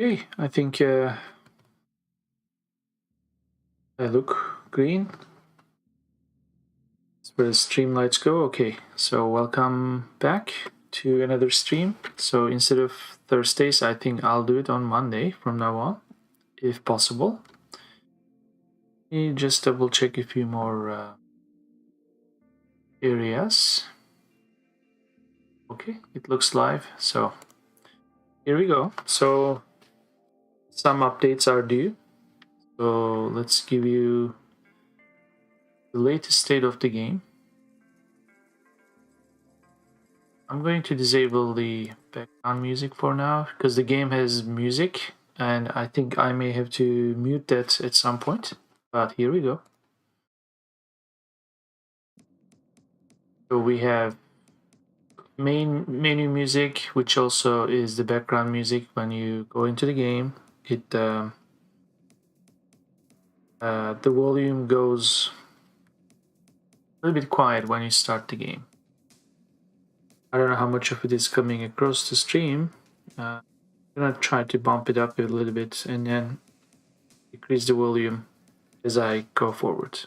Okay, I think I look green. That's where the stream lights go. Okay, so welcome back to another stream. So instead of Thursdays, I think I'll do it on Monday from now on, if possible. Let me just double check a few more areas. Okay, it looks live. So here we go. So some updates are due. So let's give you the latest state of the game. I'm going to disable the background music for now because the game has music and I think I may have to mute that at some point. But here we go. So we have main menu music, which also is the background music when you go into the game. The volume goes a little bit quiet when you start the game. I don't know how much of it is coming across the stream. I'm gonna try to bump it up a little bit and then decrease the volume as I go forward.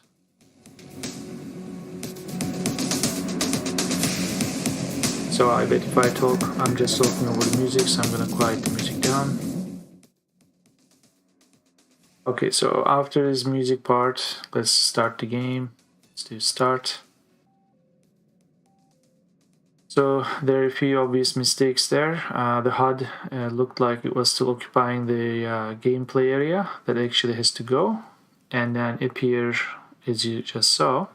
So I bet if I talk, I'm just talking over the music, so I'm gonna quiet the music down. Okay, so after this music part, let's start the game. Let's do start. So there are a few obvious mistakes there. The HUD looked like it was still occupying the gameplay area that actually has to go, and then appear as you just saw.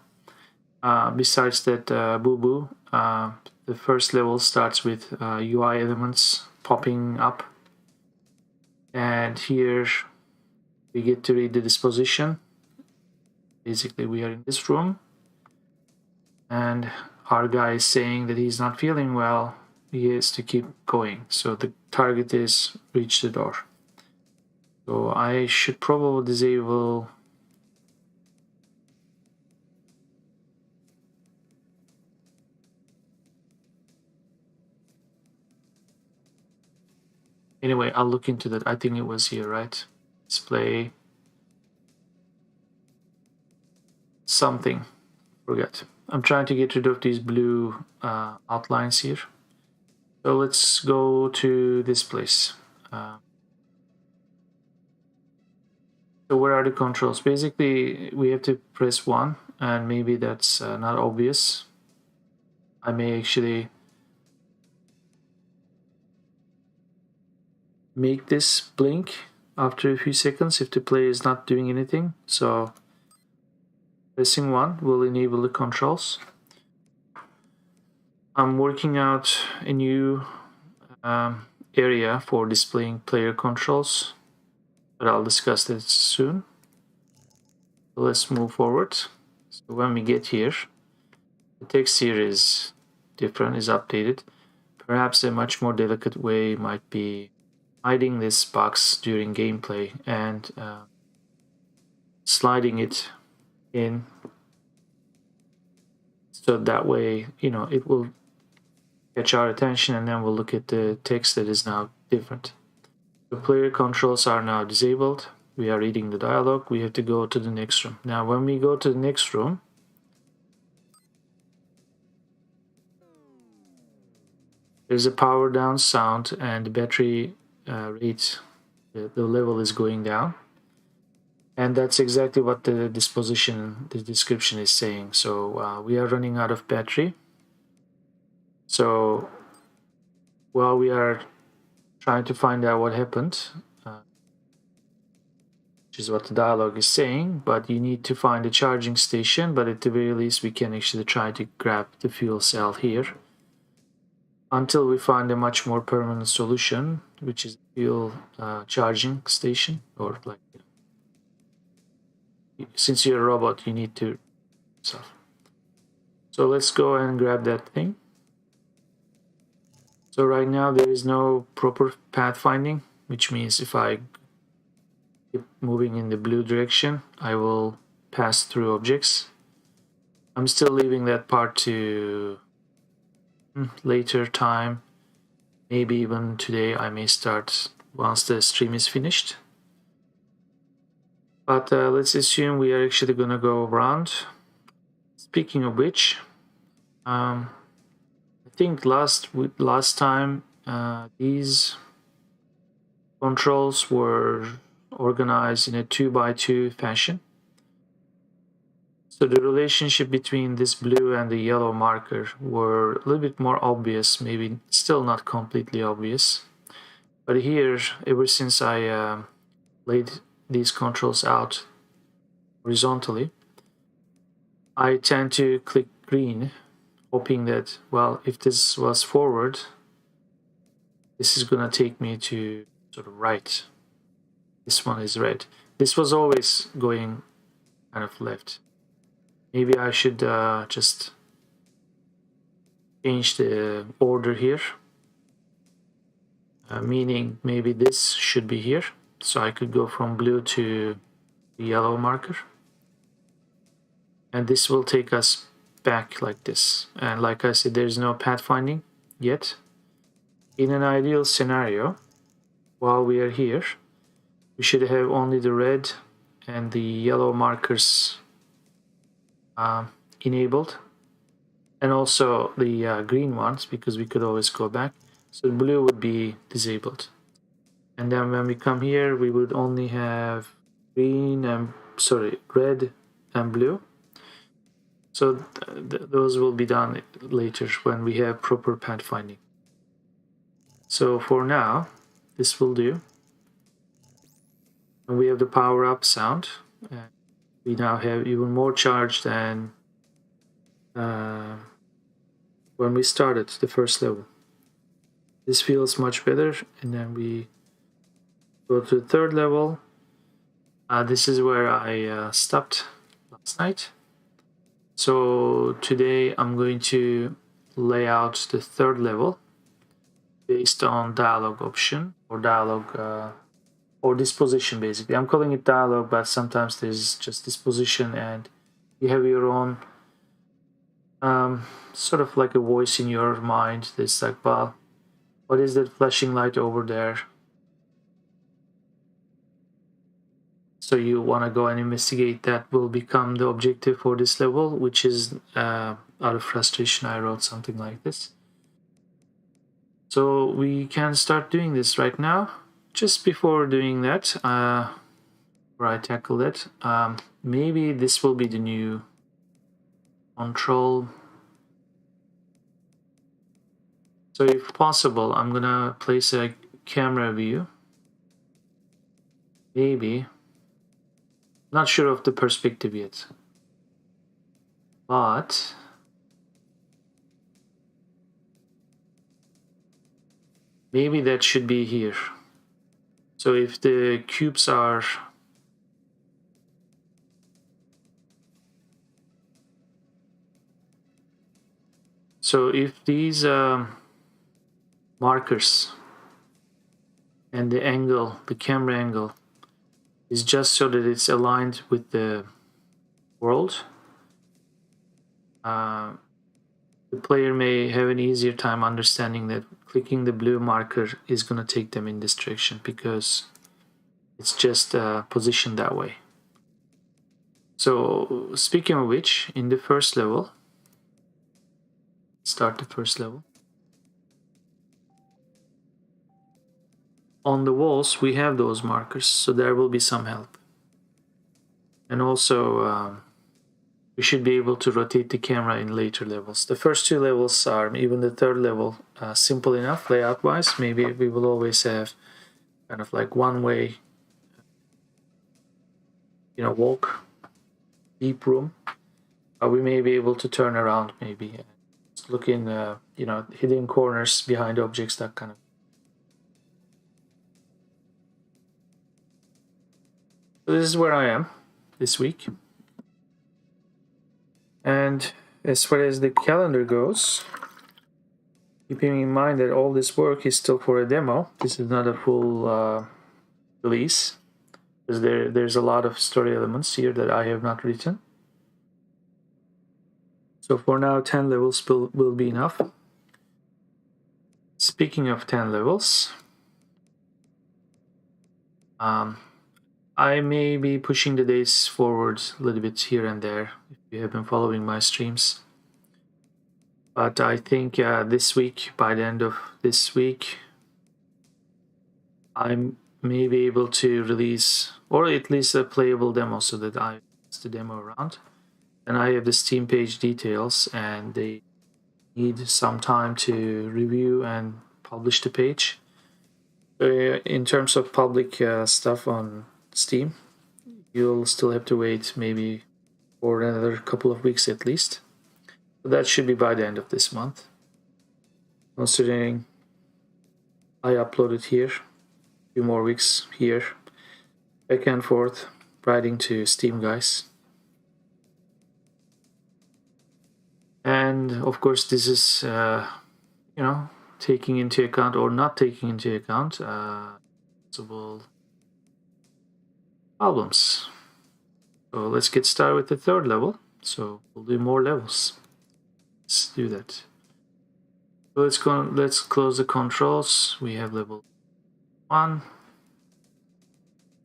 Besides that boo-boo, the first level starts with UI elements popping up, and here we get to read the disposition. Basically, we are in this room, and our guy is saying that he's not feeling well. He has to keep going. So the target is reach the door. So I should probably disable anyway. I'll look into that. I think it was here, right? Display something. Forget. I'm trying to get rid of these blue outlines here. So let's go to this place. So where are the controls? Basically, we have to press 1, and maybe that's not obvious. I may actually make this blink after a few seconds if the player is not doing anything. So pressing 1 will enable the controls. I'm working out a new area for displaying player controls, but I'll discuss that soon. So let's move forward. So when we get here, the text here is different, is updated. Perhaps a much more delicate way might be hiding this box during gameplay and sliding it in, so that way, you know, it will catch our attention and then we'll look at the text that is now different. The player controls are now disabled. We are reading the dialogue. We have to go to the next room. Now when we go to the next room, there's a power down sound and the battery rate, the level is going down. And that's exactly what the description is saying. So we are running out of battery. So while we are trying to find out what happened, which is what the dialogue is saying, but you need to find a charging station, but at the very least we can actually try to grab the fuel cell here until we find a much more permanent solution, which is a fuel charging station, or like, since you're a robot, you need to stuff. So let's go and grab that thing. So right now there is no proper pathfinding, which means if I keep moving in the blue direction, I will pass through objects. I'm still leaving that part to later time. Maybe even today I may start once the stream is finished. But let's assume we are actually gonna go around. Speaking of which, I think last time these controls were organized in a 2x2 fashion. So the relationship between this blue and the yellow marker were a little bit more obvious, maybe still not completely obvious. But here, ever since I laid these controls out horizontally, I tend to click green, hoping that, well, if this was forward, this is gonna take me to sort of right. This one is red. This was always going kind of left. Maybe I should just change the order here, meaning maybe this should be here, so I could go from blue to the yellow marker, and this will take us back like this. And like I said, there's no pathfinding yet. In an ideal scenario, while we are here, we should have only the red and the yellow markers enabled, and also the green ones, because we could always go back. So blue would be disabled, and then when we come here, we would only have red and blue. So those will be done later when we have proper pathfinding. So for now, this will do. And we have the power up sound. We now have even more charge than when we started the first level. This feels much better. And then we go to the third level. This is where I stopped last night. So today I'm going to lay out the third level based on dialogue option, or dialogue or disposition. Basically, I'm calling it dialogue, but sometimes there's just disposition, and you have your own sort of like a voice in your mind that's like, well, what is that flashing light over there? So you want to go and investigate. That will become the objective for this level, which is out of frustration I wrote something like this. So we can start doing this right now. Just before doing that, where I tackle that, maybe this will be the new control. So if possible, I'm gonna place a camera view. Maybe. Not sure of the perspective yet. But maybe that should be here. So if the cubes are if these markers and the angle, the camera angle, is just so that it's aligned with the world, the player may have an easier time understanding that clicking the blue marker is going to take them in this direction, because it's just positioned that way. So speaking of which, in the first level, start the first level. On the walls, we have those markers, so there will be some help. And also, we should be able to rotate the camera in later levels. The first two levels are, even the third level, simple enough layout-wise. Maybe we will always have kind of like one-way, walk, deep room. We may be able to turn around, maybe look in, hidden corners behind objects, that kind of. So this is where I am this week. And as far as the calendar goes, keeping in mind that all this work is still for a demo, this is not a full release, because there's a lot of story elements here that I have not written. So for now, 10 levels will be enough. Speaking of 10 levels, I may be pushing the days forward a little bit here and there if you have been following my streams. But I think this week, by the end of this week, I may be able to release, or at least a playable demo, so that I pass the demo around. And I have the Steam page details, and they need some time to review and publish the page. In terms of public stuff on Steam, you'll still have to wait maybe for another couple of weeks at least. So that should be by the end of this month. Considering I uploaded here, a few more weeks here, back and forth, writing to Steam guys. And of course, this is, taking into account or not taking into account possible problems. So let's get started with the third level. So we'll do more levels. Let's do that. So let's close the controls. We have level 1.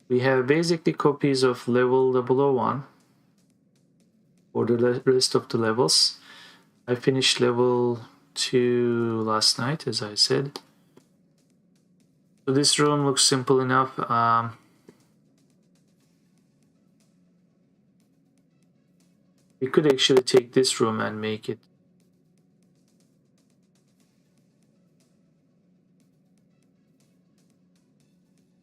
We have basically copies of level 001 for the rest of the levels. I finished level 2 last night, as I said. So this room looks simple enough. We could actually take this room and make it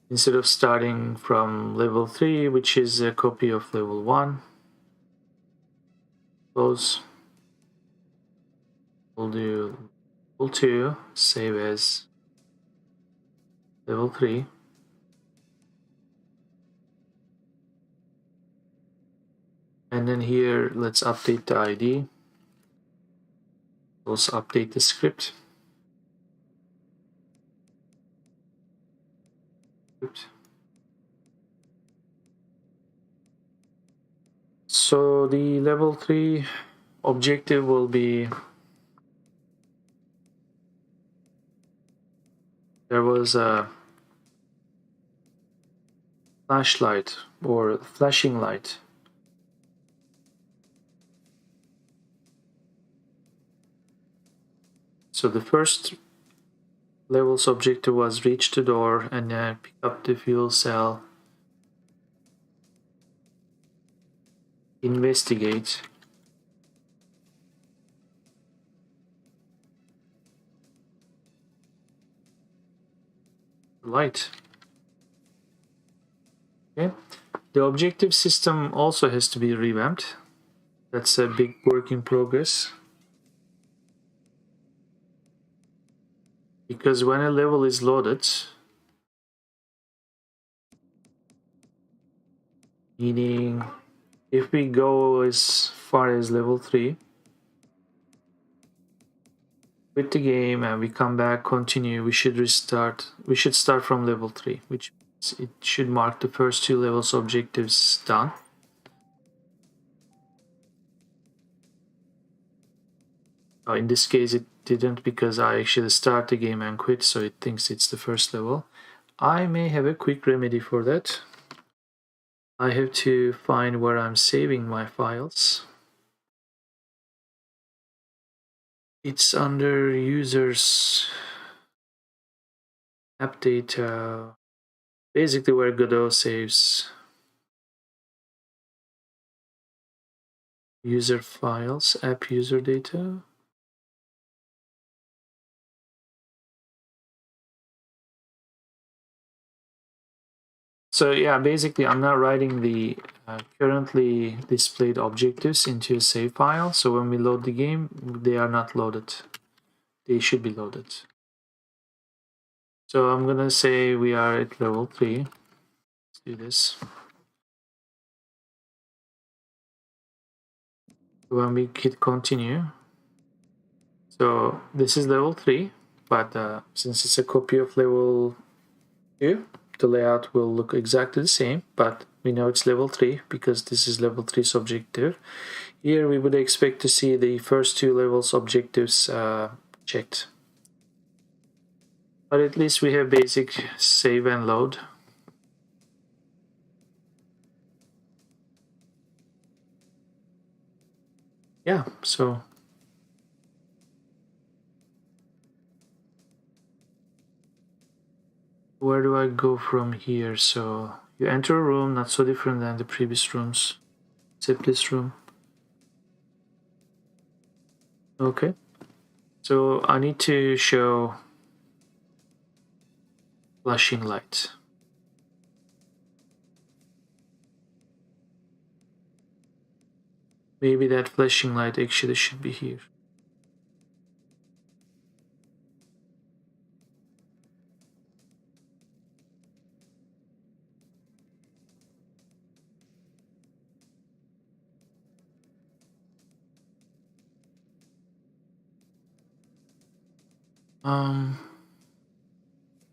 instead of starting from level 3, which is a copy of level 1. Close. We'll do level 2, save as level 3. And then here, let's update the ID. Also update the script. So the level 3 objective will be, there was a flashlight or flashing light. So the first level's objective was reach the door and then pick up the fuel cell, investigate, light. Okay. The objective system also has to be revamped. That's a big work in progress. Because when a level is loaded, meaning if we go as far as level 3 with the game and we come back, continue, we should start from level 3, which means it should mark the first 2 levels objectives done. In this case it didn't, because I actually start the game and quit, so it thinks it's the first level. I may have a quick remedy for that. I have to find where I'm saving my files. It's under users, app data, basically where Godot saves user files, app user data. So yeah, basically I'm not writing the currently displayed objectives into a save file. So when we load the game, they are not loaded. They should be loaded. So I'm gonna say we are at level 3. Let's do this. When we hit continue, so this is level 3, but since it's a copy of level 2, the layout will look exactly the same, but we know it's level 3 because this is level 3's objective. Here we would expect to see the first 2 levels objectives checked. But at least we have basic save and load. yeah, so where do I go from here? So you enter a room, not so different than the previous rooms, except this room. Okay, so I need to show flashing light. Maybe that flashing light actually should be here.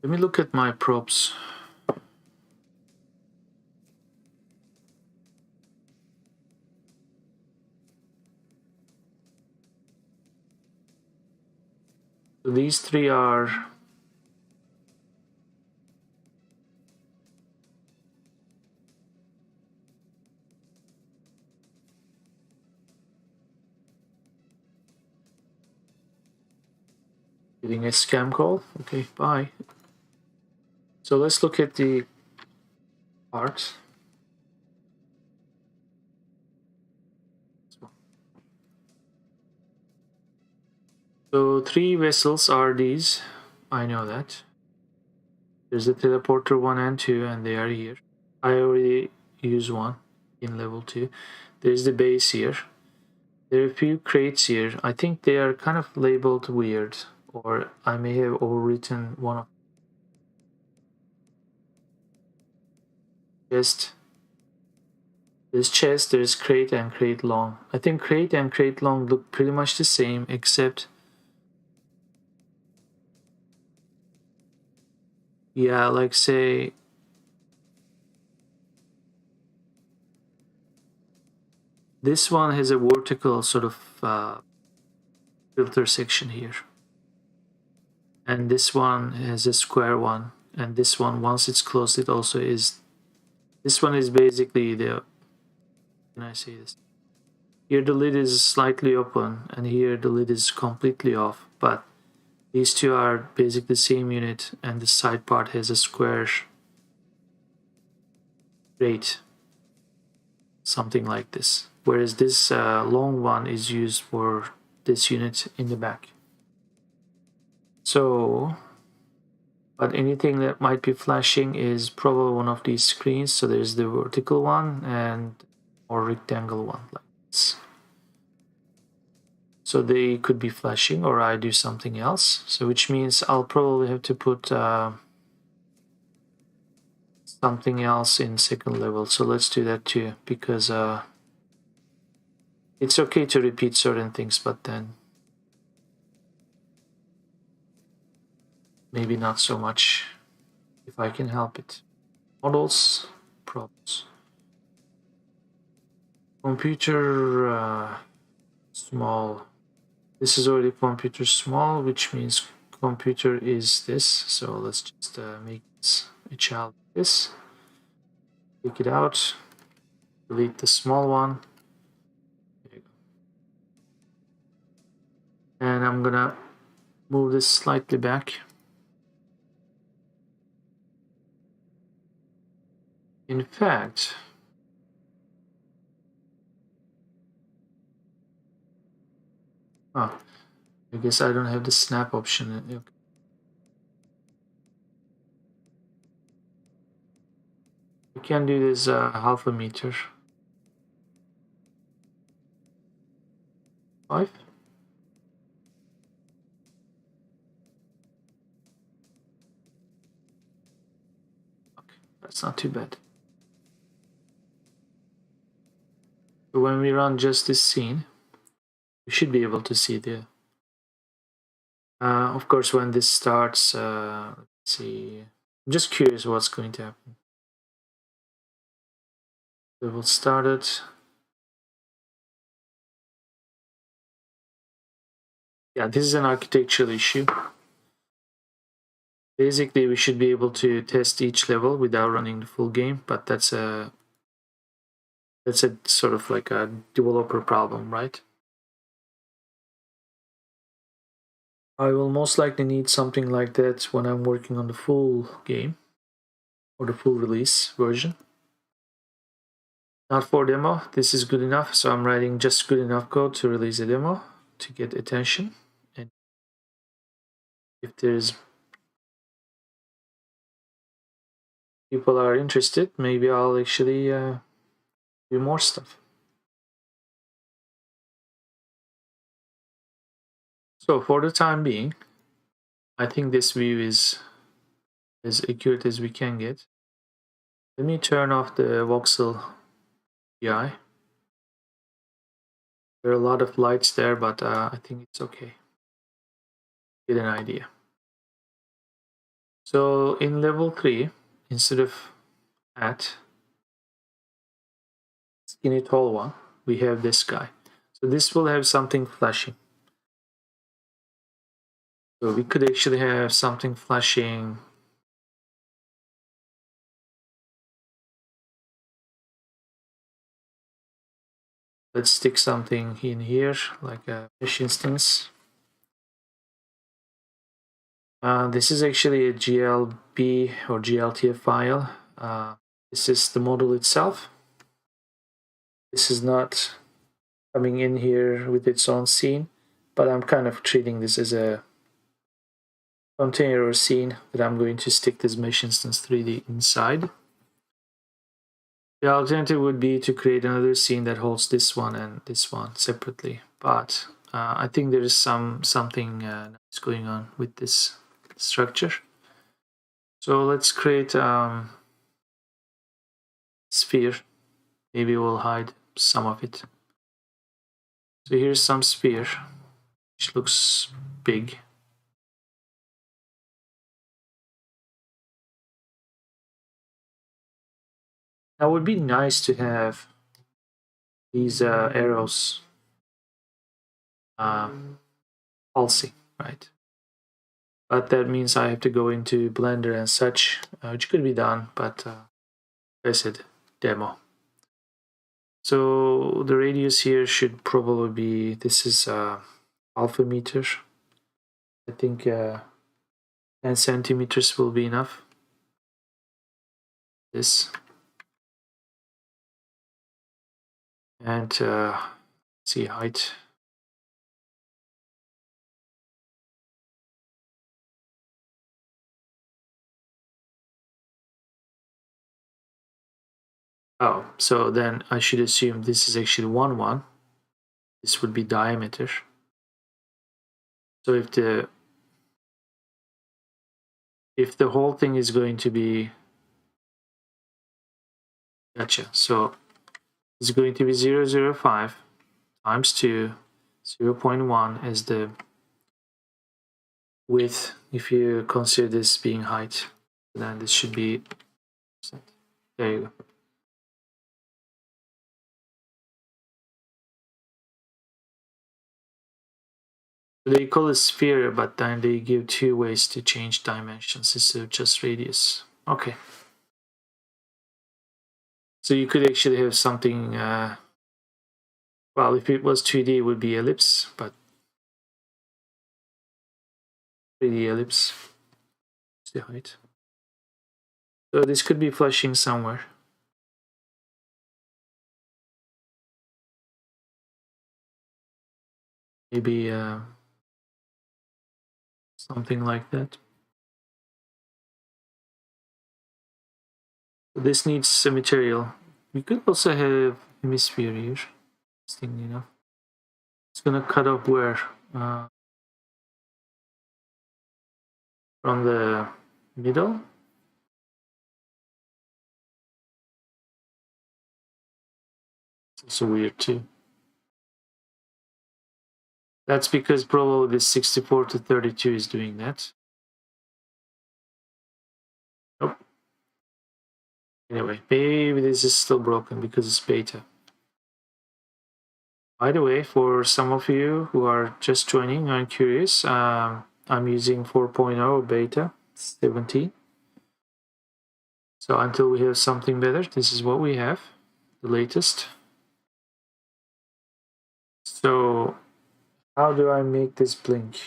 Let me look at my props. So these three are getting a scam call. Okay, bye. So let's look at the parts. So 3 vessels are these. I know that. There's the teleporter 1 and 2, and they are here. I already used one in level 2. There's the base here. There are a few crates here. I think they are kind of labeled weird, or I may have overwritten one of chest. There's chest, there's crate and crate long. I think crate and crate long look pretty much the same, except yeah, like say this one has a vertical sort of filter section here, and this one has a square one, and this one, once it's closed, it also is. This one is basically the, can I say this? Here the lid is slightly open, and here the lid is completely off, but these two are basically the same unit, and the side part has a square grate, something like this. Whereas this long one is used for this unit in the back. So, but anything that might be flashing is probably one of these screens. So there's the vertical one and or rectangle one like this. So they could be flashing, or I do something else. So which means I'll probably have to put something else in second level. So let's do that too, because it's okay to repeat certain things, but then maybe not so much if I can help it. Models, props. Computer small. This is already computer small, which means computer is this. So let's just make this a child like this. Take it out. Delete the small one. There you go. And I'm gonna move this slightly back. In fact, oh, I guess I don't have the snap option. Okay. We can do this half a meter. 5. Okay, that's not too bad. So when we run just this scene, we should be able to see the. Of course, when this starts, let's see. I'm just curious what's going to happen. We will start it. Yeah, this is an architectural issue. Basically, we should be able to test each level without running the full game, but that's a sort of like a developer problem, right? I will most likely need something like that when I'm working on the full game or the full release version. Not for demo, this is good enough, so I'm writing just good enough code to release a demo to get attention. And if there's people are interested, maybe I'll actually do more stuff. So for the time being, I think this view is as accurate as we can get. Let me turn off the voxel UI. There are a lot of lights there, but I think it's okay. Get an idea. So in level 3, instead of at skinny tall one, we have this guy. So this will have something flashing. So we could actually have something flashing. Let's stick something in here, like a mesh instance. This is actually a GLB or GLTF file. This is the model itself. This is not coming in here with its own scene, but I'm kind of treating this as a container or scene that I'm going to stick this mesh instance 3D inside. The alternative would be to create another scene that holds this one and this one separately, but I think there is something nice going on with this structure. So let's create sphere. Maybe we'll hide some of it. So here's some sphere, which looks big. Now it would be nice to have these arrows pulsing, right? But that means I have to go into Blender and such, which could be done, but I said demo. So the radius here should probably be, this is alpha meter. I think 10 centimeters will be enough. This. And see height. Oh, so then I should assume this is actually 1, 1. This would be diameter. So if the whole thing is going to be, gotcha. So it's going to be 0.005 times 2, 0.1 as the width. If you consider this being height, then this should be, there you go. They call it sphere, but then they give 2 ways to change dimensions instead of just radius. Okay. So you could actually have something, well, if it was 2D, it would be ellipse, but 3D ellipse is the height. So this could be flashing somewhere. Maybe something like that. This needs a material. We could also have hemisphere here. Interesting enough. It's gonna cut off where? From the middle. It's also weird too. That's because probably this 64 to 32 is doing that. Nope. Anyway, maybe this is still broken because it's beta. By the way, for some of you who are just joining and curious, I'm using 4.0 beta 17. So until we have something better, this is what we have, the latest. So how do I make this blink?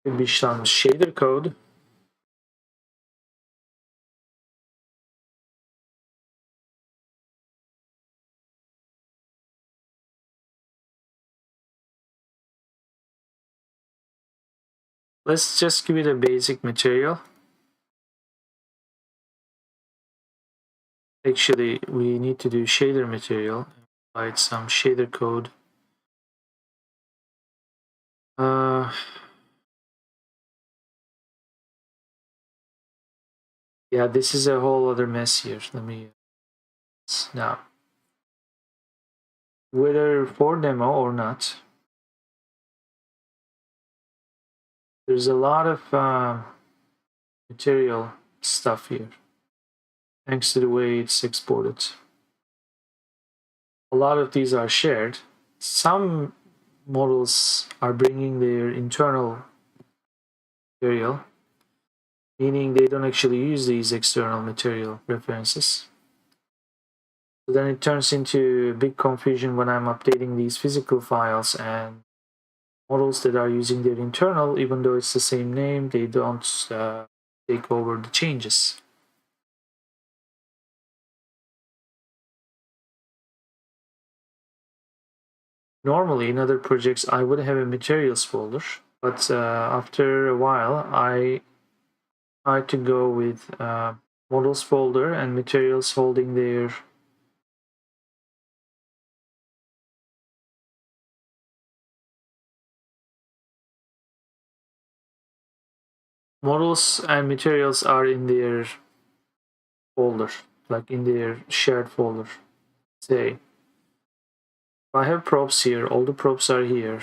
Could be some shader code. Let's just give it a basic material. Actually, we need to do shader material. Provide some shader code. Yeah, this is a whole other mess here. Let me now, whether for demo or not, there's a lot of material stuff here, thanks to the way it's exported. A lot of these are shared. Some models are bringing their internal material, meaning they don't actually use these external material references. So then it turns into big confusion when I'm updating these physical files, and models that are using their internal, even though it's the same name, they don't take over the changes. Normally, in other projects, I would have a materials folder, but after a while, I try to go with models folder and materials holding their models and materials are in their folder, like in their shared folder. Say, if I have props here, all the props are here.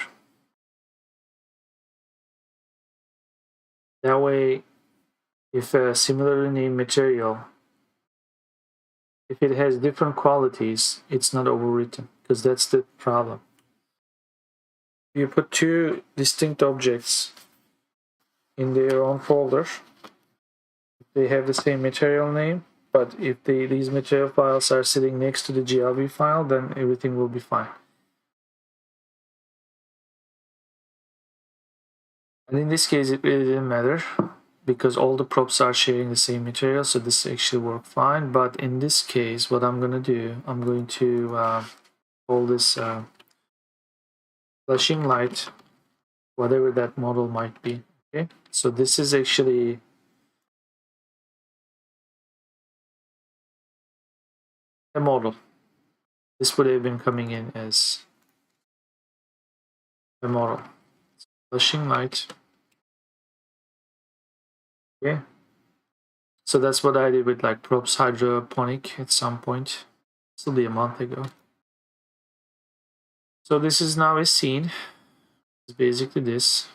That way, if a similarly named material, if it has different qualities, it's not overwritten, because that's the problem. You put two distinct objects in their own folder, they have the same material name, but if these material files are sitting next to the GLB file, then everything will be fine. And in this case, it really didn't matter, because all the props are sharing the same material, so this actually worked fine. But in this case, what I'm going to do, I'm going to call this flashing light, whatever that model might be. Okay, so this is actually a model. This would have been coming in as a model. Flashing light. Okay, so that's what I did with like props hydroponic at some point. This will be a month ago. So this is now a scene. It's basically this,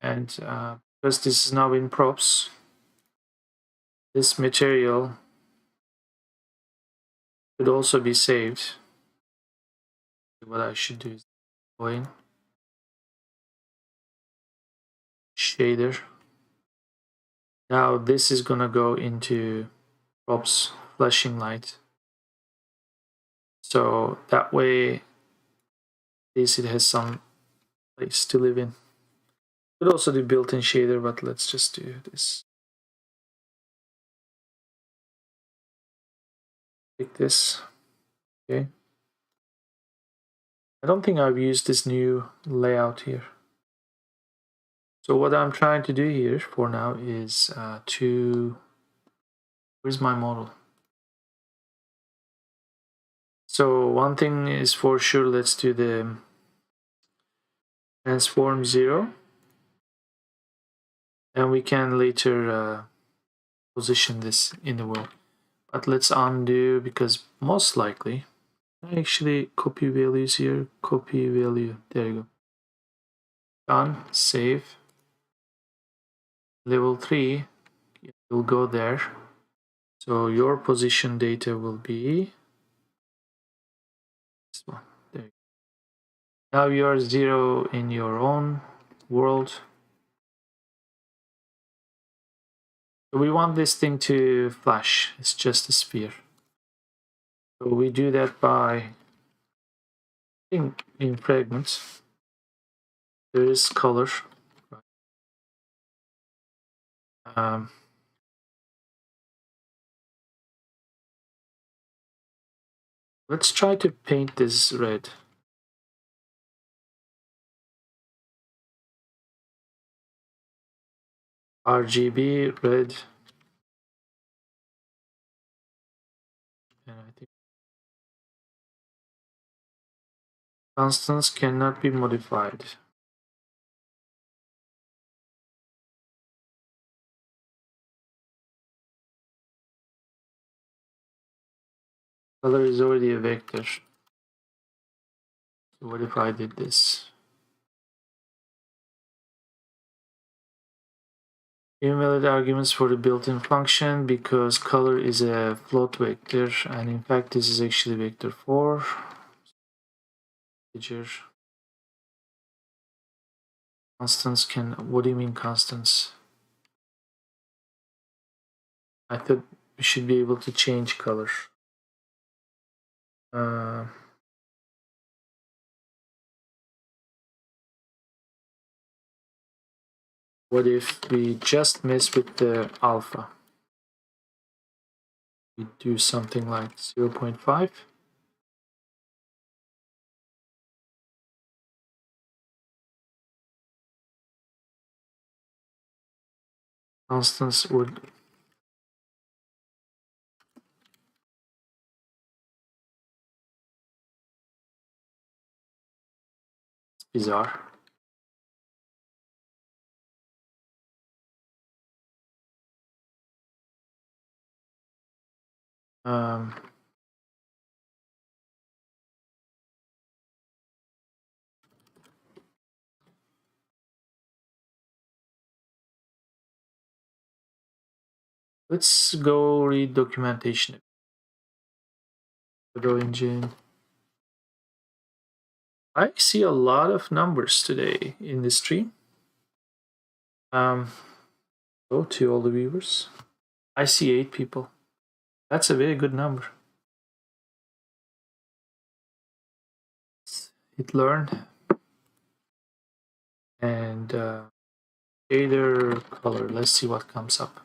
and because this is now in props, this material could also be saved. What I should do is go in shader. Now this is gonna go into props flashing light. So that way, at least it has some place to live in. Could also do built-in shader, but let's just do this. Like this. Okay. I don't think I've used this new layout here. So what I'm trying to do here for now is where's my model? So one thing is for sure, let's do the transform 0, and we can later position this in the world. But let's undo, because most likely, I actually copy values here, copy value, there you go. Done, save. Level 3 will go there. So your position data will be this one. There you go. Now you're 0 in your own world. So we want this thing to flash. It's just a sphere. So we do that by, in fragments, there is color. Let's try to paint this red. RGB red. And I think constants cannot be modified. Color is already a vector. So what if I did this? Invalid arguments for the built-in function because color is a float vector, and in fact this is actually vector 4. Constants can, what do you mean constants? I thought we should be able to change color. What if we just mess with the alpha? We do something like 0.5. Constants would bizarre. Let's go read documentation. Photo engine. I see a lot of numbers today in the stream. Go to all the viewers. I see 8 people. That's a very good number. Hit learn and shader color. Let's see what comes up.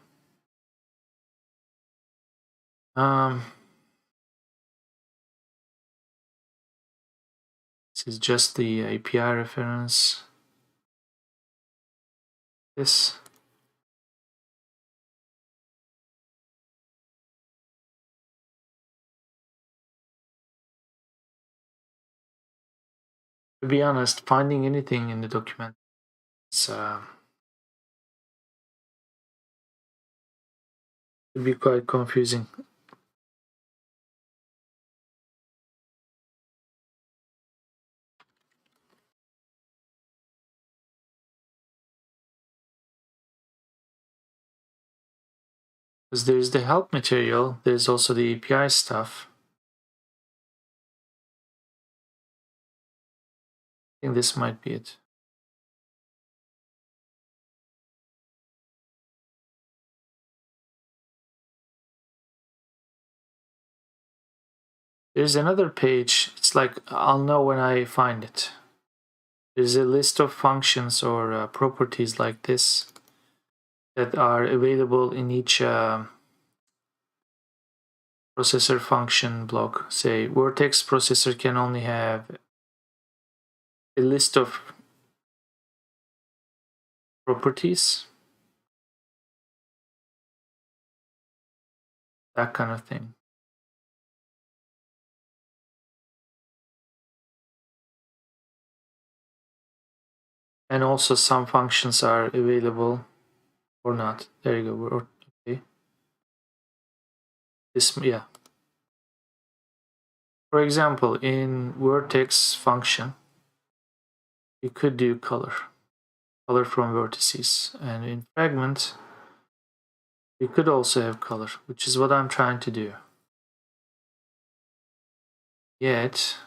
This is just the API reference. This. To be honest, finding anything in the document is could be quite confusing. Because there's the help material, there's also the API stuff. I think this might be it. There's another page. It's like, I'll know when I find it. There's a list of functions or properties like this that are available in each processor function block. Say, Vertex processor can only have a list of properties. That kind of thing. And also some functions are available or not. There you go. Okay. This, yeah. For example, in vertex function, you could do color from vertices, and in fragment, you could also have color, which is what I'm trying to do. Yet,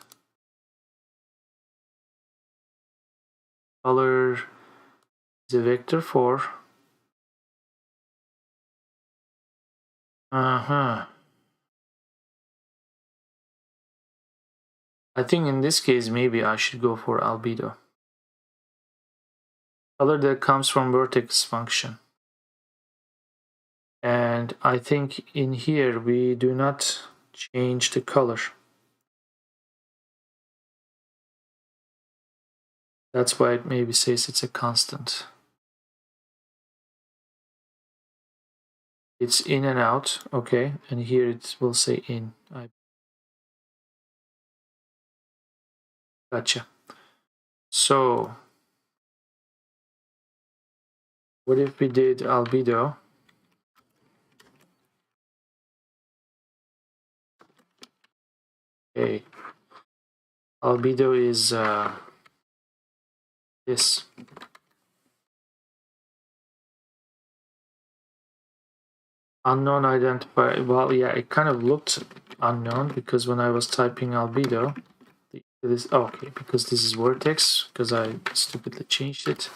color is a vector 4. I think in this case, maybe I should go for albedo. Color that comes from vertex function. And I think in here we do not change the color. That's why it maybe says it's a constant. It's in and out, okay, and here it will say in. Gotcha. So what if we did albedo? Okay, albedo is this. Unknown identifier. Well, yeah, it kind of looked unknown because when I was typing albedo, this, oh, okay, because this is vertex, because I stupidly changed it.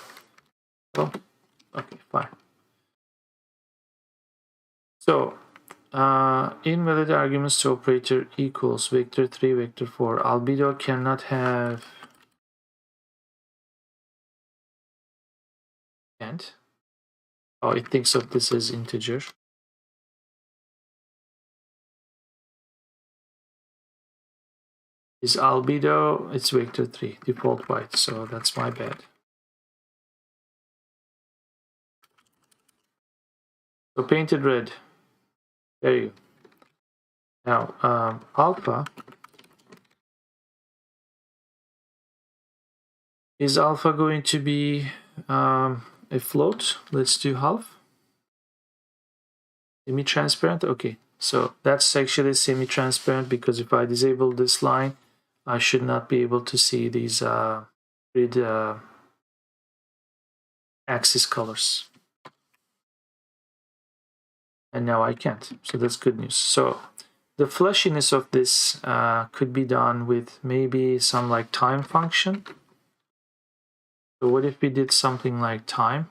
Oh, okay, fine. So, invalid arguments to operator equals vector 3, vector 4. Albedo cannot have. Can't. Oh, it thinks of this as integer. Is albedo, it's vector 3, default white, so that's my bad. So painted red. There you go. Now, alpha. Is alpha going to be a float? Let's do half. Semi-transparent, okay. So that's actually semi-transparent because if I disable this line, I should not be able to see these grid axis colors. And now I can't, so that's good news. So the flashiness of this could be done with maybe some like time function. So what if we did something like time?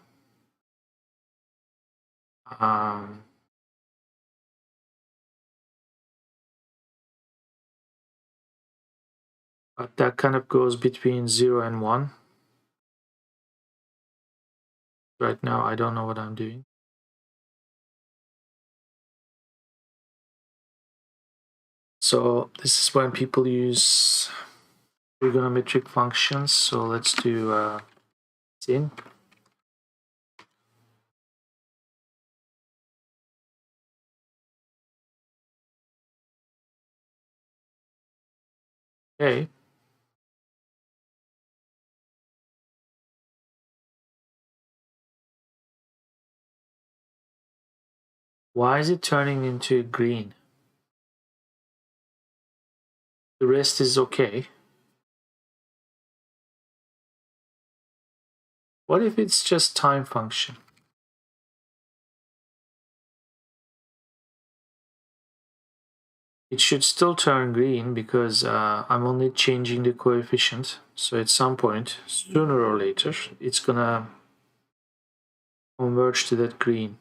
But that kind of goes between 0 and 1. Right now, I don't know what I'm doing. So this is when people use trigonometric functions. So let's do sin. Okay. Why is it turning into green? The rest is okay. What if it's just time function? It should still turn green because I'm only changing the coefficient. So at some point, sooner or later, it's gonna converge to that green.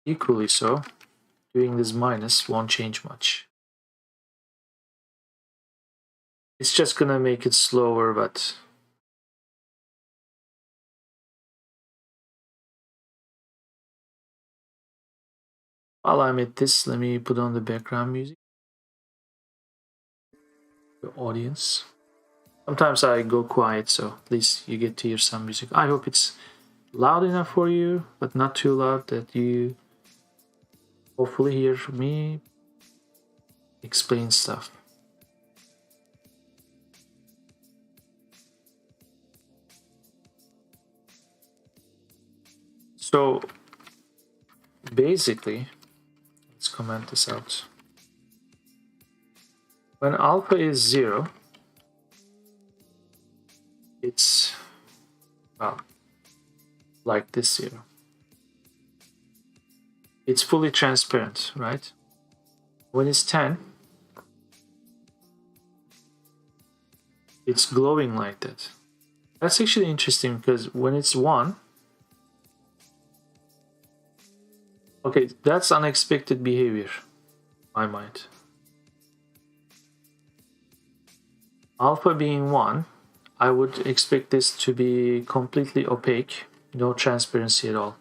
Equally so, doing this minus won't change much. It's just gonna make it slower, but while I'm at this, let me put on the background music. The audience. Sometimes I go quiet, so at least you get to hear some music. I hope it's loud enough for you, but not too loud that you hopefully hear me explain stuff. So basically, let's comment this out. When alpha is 0, it's, well, like this 0. It's fully transparent, right? When it's 10, it's glowing like that. That's actually interesting because when it's 1, okay, that's unexpected behavior, in my mind. Alpha being 1, I would expect this to be completely opaque, no transparency at all.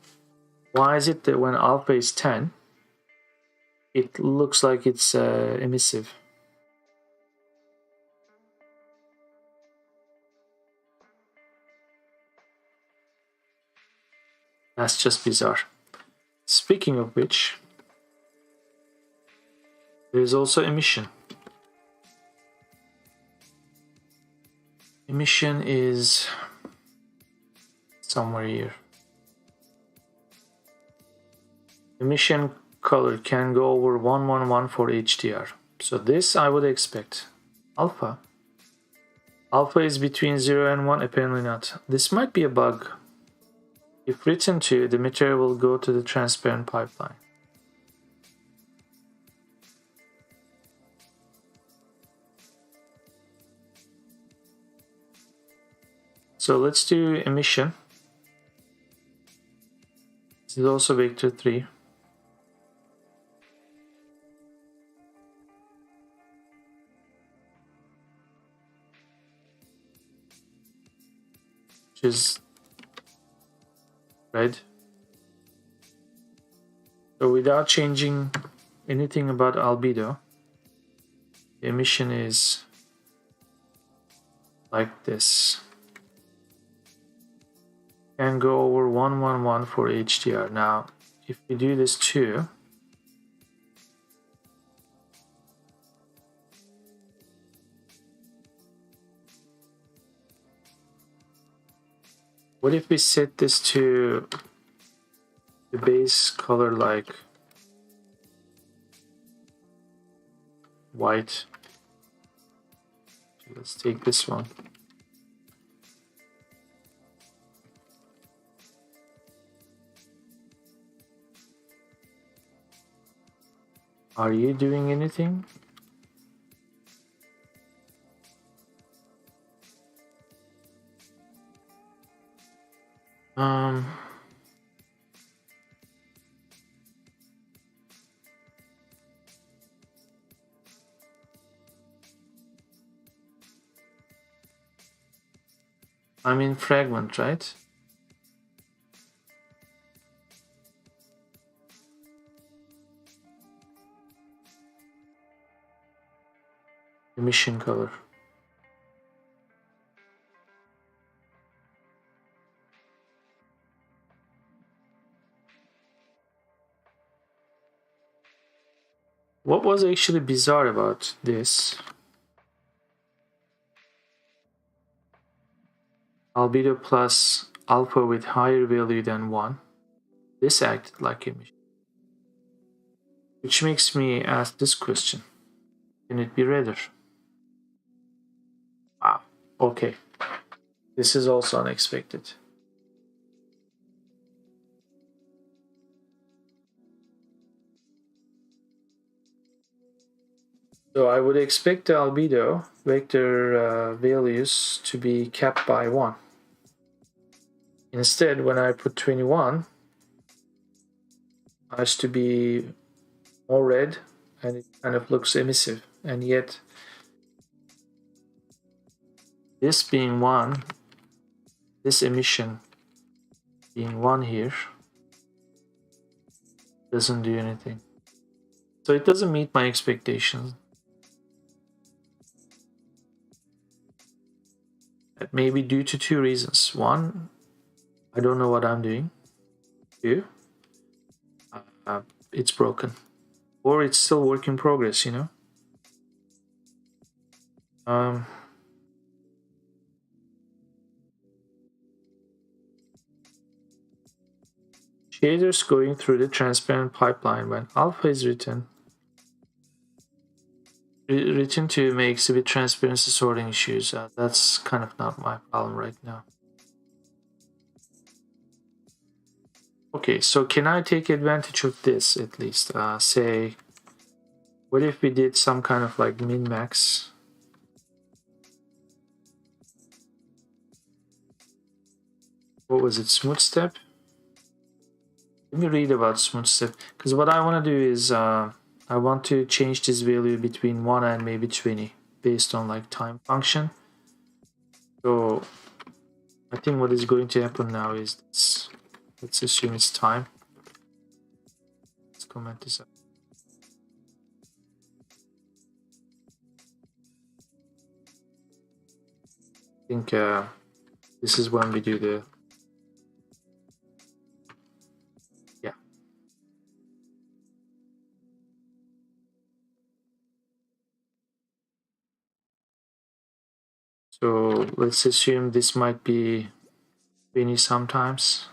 Why is it that when alpha is 10, it looks like it's emissive? That's just bizarre. Speaking of which, there's also emission. Emission is somewhere here. Emission color can go over 111 for HDR. So this I would expect. Alpha. Alpha is between 0 and 1, apparently not. This might be a bug. If written to, the material will go to the transparent pipeline. So let's do emission. This is also vector 3. Which is red. So without changing anything about albedo, the emission is like this. Can go over 111 for HDR. Now, if we do this too, what if we set this to the base color like white? So let's take this one. Are you doing anything? I'm in fragment, right? Emission color. What was actually bizarre about this? Albedo plus alpha with higher value than 1. This acted like emission. Which makes me ask this question. Can it be redder? Wow, okay. This is also unexpected. So I would expect the albedo vector values to be capped by 1. Instead, when I put 21, it has to be more red and it kind of looks emissive. And yet, this being 1, this emission being 1 here, doesn't do anything. So it doesn't meet my expectations. That may be due to 2 reasons. 1, I don't know what I'm doing. 2, it's broken. Or it's still work in progress, you know? Shaders going through the transparent pipeline when alpha is written to may exhibit transparency sorting issues. That's kind of not my problem right now. Okay, so can I take advantage of this at least? Say, what if we did some kind of like min-max? What was it, smooth step? Let me read about smooth step, because what I want to do is I want to change this value between 1 and maybe 20 based on like time function. So I think what is going to happen now is this. Let's assume it's time. comment this out. I think this is when we do the So let's assume this might be 20 sometimes.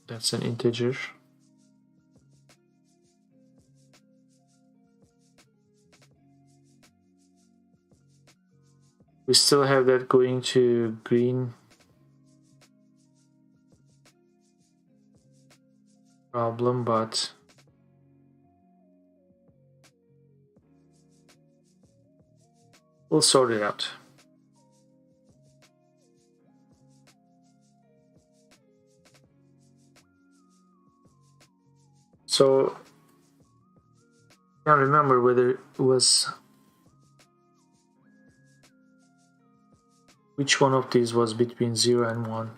That's an integer. We still have that going to green problem, but we'll sort it out. So I can't remember whether it was which one of these was between 0 and 1.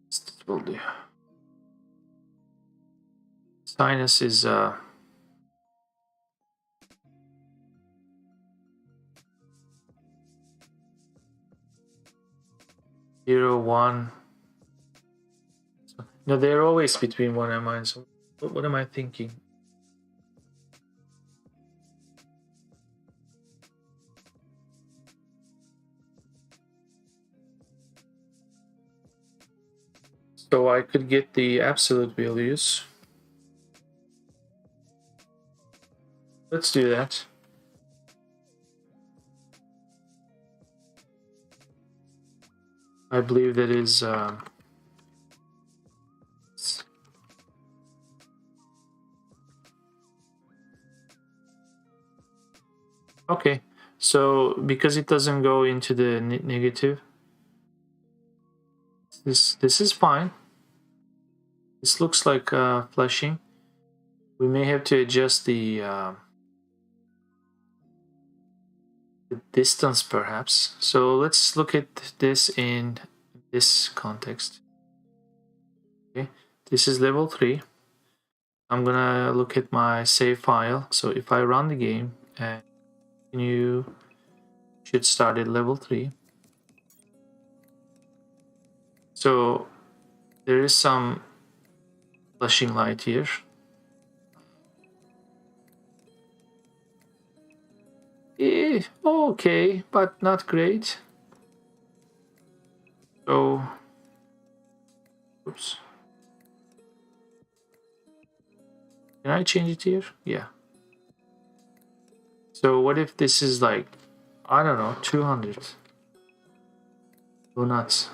This will do. Sinus is 0, 1. No, they're always between 1 and -. So what am I thinking? So I could get the absolute values. Let's do that. I believe that is okay. So because it doesn't go into the negative, this is fine. This looks like flashing. We may have to adjust the distance perhaps. So let's look at this in this context. Okay, this is level 3. I'm gonna look at my save file. So if I run the game and you should start at level 3. So there is some flashing light here. Okay, but not great. So, oops. Can I change it here? Yeah. So what if this is like, I don't know, 200? Go nuts.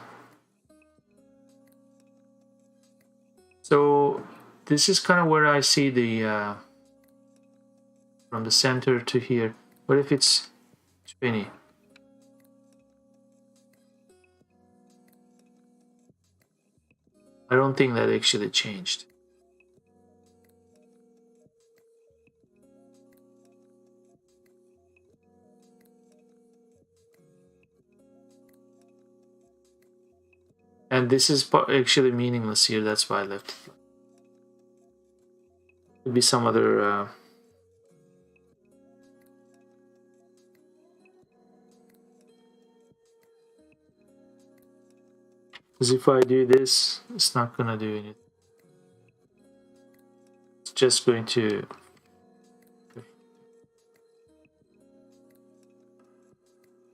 So this is kind of where I see the from the center to here. What if it's 20? I don't think that actually changed. And this is actually meaningless here, that's why I left it. Could be some other because if I do this, it's not gonna do anything. It's just going to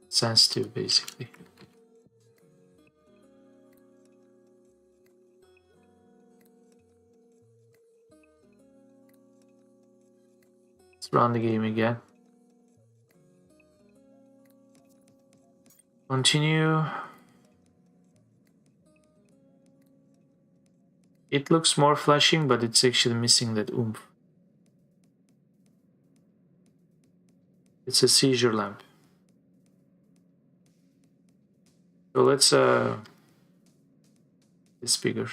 sensitive basically. Let's run the game again. Continue. It looks more flashing, but it's actually missing that oomph. It's a seizure lamp. So let's it's bigger.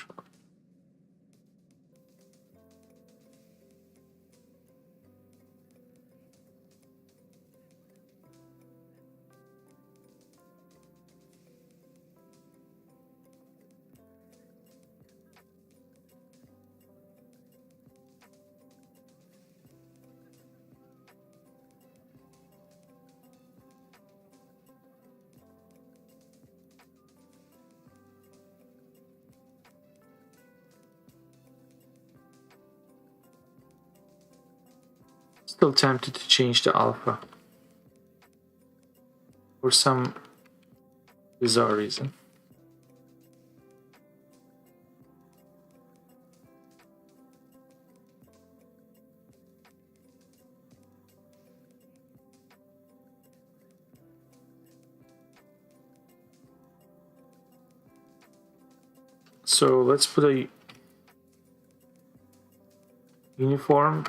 still tempted to change the alpha for some bizarre reason. So let's put a uniform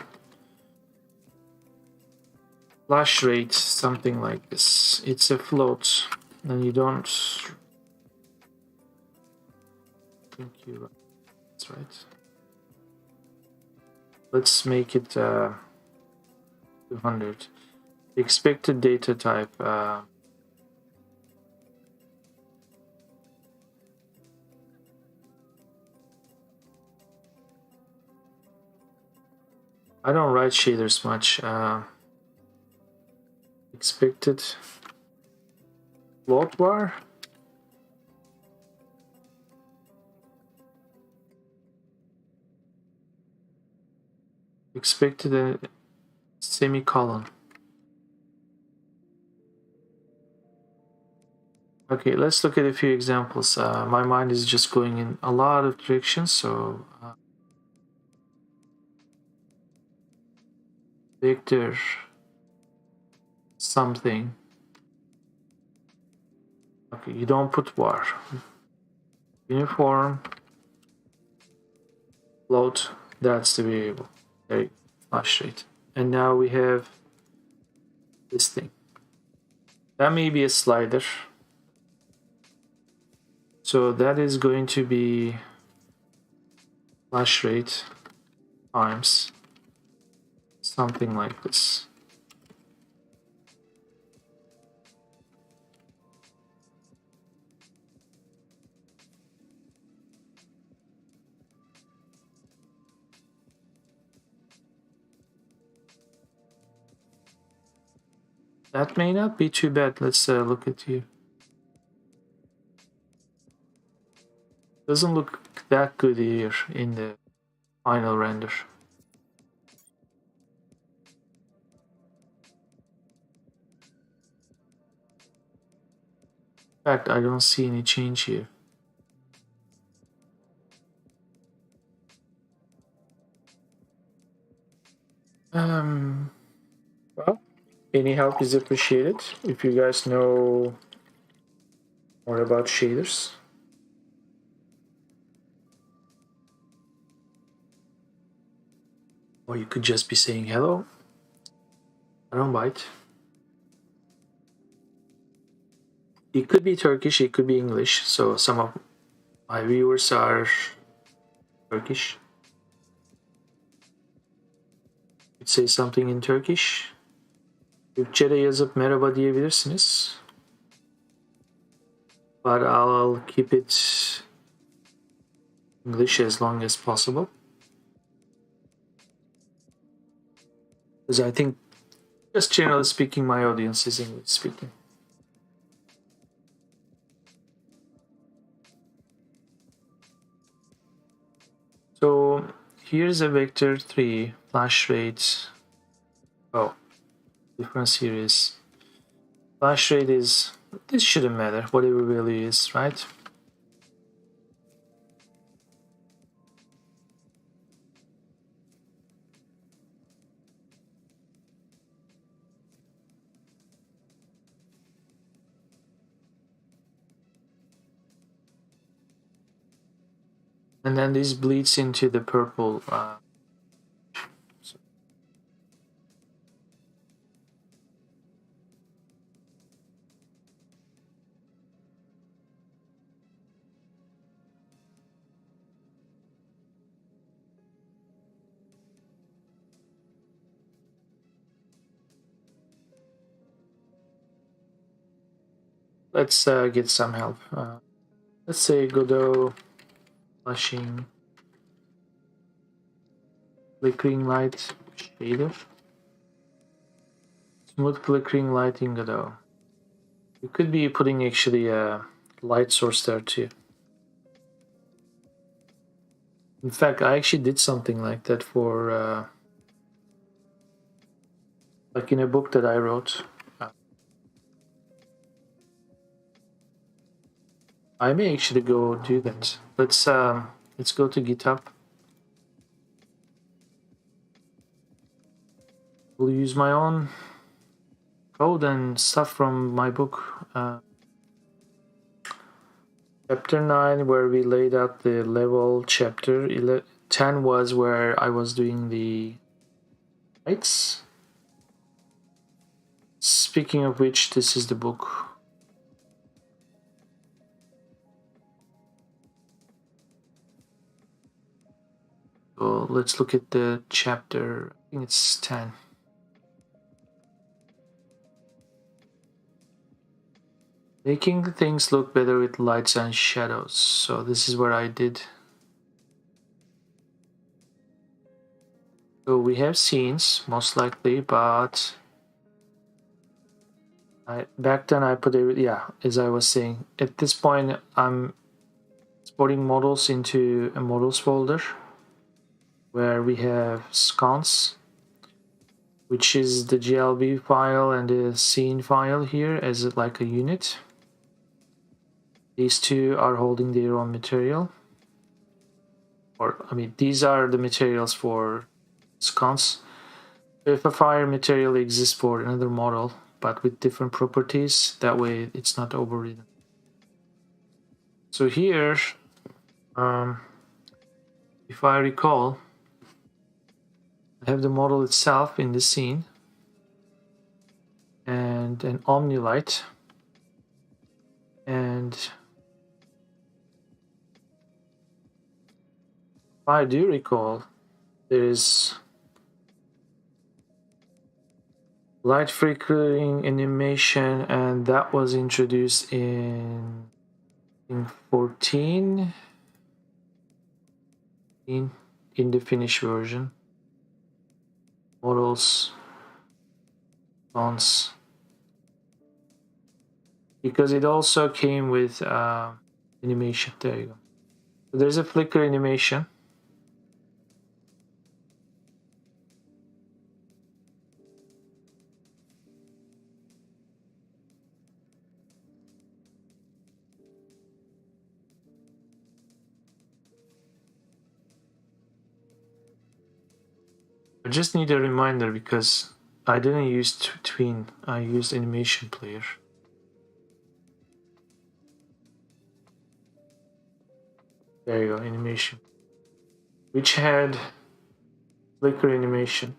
flash rate, something like this. It's a float, and you don't think you. That's right. Let's make it 200. Expected data type. I don't write shaders much. Expected float var. Expected a semicolon. Okay, let's look at a few examples. My mind is just going in a lot of directions, so vector something. Okay, you don't put var. Uniform float, that's the variable. There, flash rate. And now we have this thing. That may be a slider. So that is going to be flash rate times something like this. That may not be too bad. Let's look at you. Doesn't look that good here in the final render. In fact, I don't see any change here. Well, any help is appreciated. If you guys know more about shaders. Or you could just be saying hello. I don't bite. It could be Turkish, it could be English. So some of my viewers are Turkish. You'd say something in Turkish. Türkçe'de yazıp merhaba diyebilirsiniz. But I'll keep it English as long as possible. Because I think, just generally speaking, my audience is English speaking. So here's a vector 3 flash rate. Oh, difference here is flash rate is, this shouldn't matter, whatever value is, right? And then this bleeds into the purple. Let's get some help. Let's say Godot flashing flickering light shader. Smooth flickering light in Godot. You could be putting actually a light source there too. In fact, I actually did something like that for like in a book that I wrote. I may actually go do that. Let's go to GitHub. We'll use my own code and stuff from my book. Chapter 9, where we laid out the level. Chapter 10 was where I was doing the lights. Speaking of which, this is the book. So let's look at the chapter. I think it's 10. Making things look better with lights and shadows. So this is what I did. So we have scenes, most likely, but back then I put it, as I was saying. At this point, I'm exporting models into a models folder where we have sconce, which is the GLB file and the scene file here as like a unit. These two are holding their own material. Or, I mean, these are the materials for sconce. If a fire material exists for another model, but with different properties, that way it's not overridden. So here, if I recall, I have the model itself in the scene and an omnilight, and if I do recall, there is light flickering animation, and that was introduced in 14 in the Finnish version. Models, fonts, because it also came with animation. There you go. So there's a flicker animation. I just need a reminder because I didn't use Tween, I used Animation Player. There you go, animation. Which had flicker animation.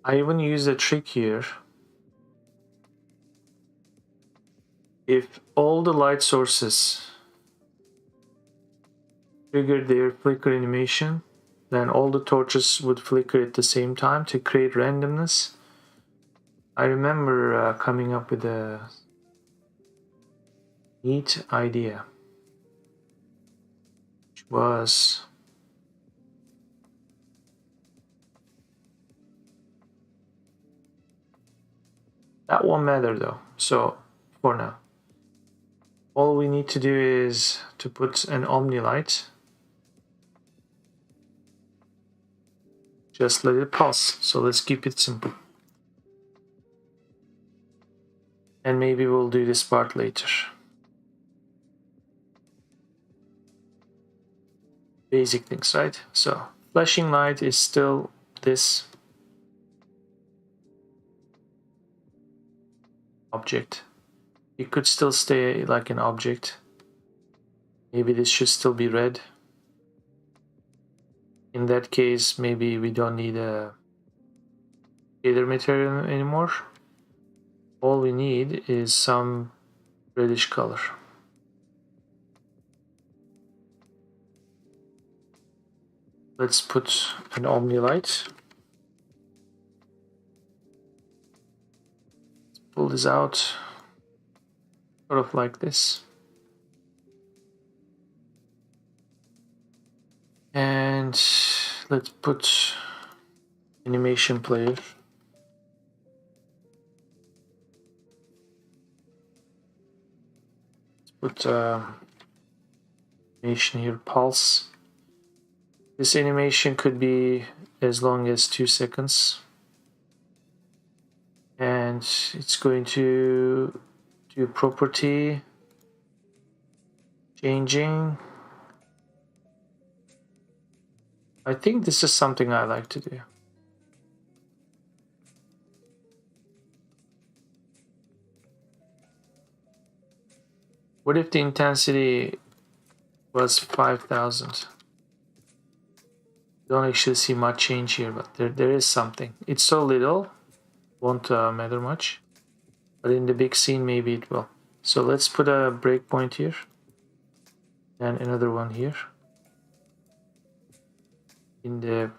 I even used a trick here. If all the light sources trigger their flicker animation, then all the torches would flicker at the same time to create randomness. I remember coming up with a neat idea, which was that won't matter though. So for now, all we need to do is to put an omnilight. Just let it pulse. So let's keep it simple. And maybe we'll do this part later. Basic things, right? So flashing light is still this object. It could still stay like an object. Maybe this should still be red. In that case, maybe we don't need a shader material anymore. All we need is some reddish color. Let's put an omnilight. Let's pull this out, sort of like this. And let's put animation player. Let's put animation here, pulse. This animation could be as long as 2 seconds. And it's going to do property changing. I think this is something I like to do. What if the intensity was 5,000? Don't actually see much change here, but there is something. It's so little, won't matter much, but in the big scene maybe it will. So let's put a breakpoint here and another one here. In the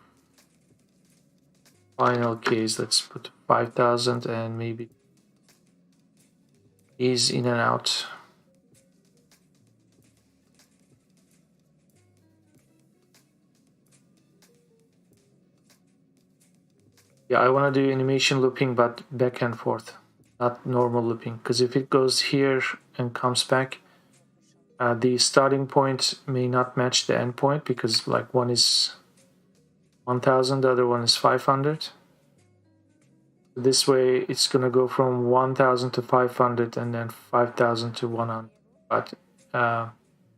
final case, let's put 5,000 and maybe ease in and out. Yeah, I want to do animation looping, but back and forth, not normal looping. Because if it goes here and comes back, the starting point may not match the end point, because like one is 1,000, the other one is 500. This way, it's going to go from 1,000 to 500 and then 5,000 to 100, but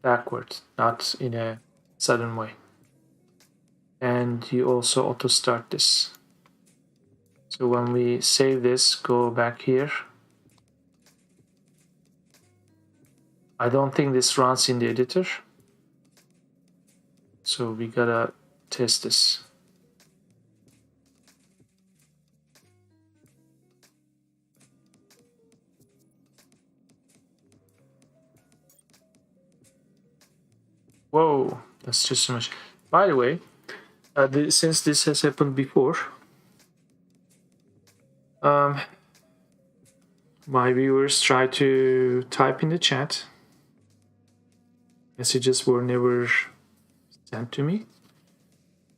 backwards, not in a sudden way. And you also auto start this. So when we save this, go back here. I don't think this runs in the editor. So we gotta test this. Whoa, that's just so much. By the way, since this has happened before, my viewers try to type in the chat. Messages were never sent to me.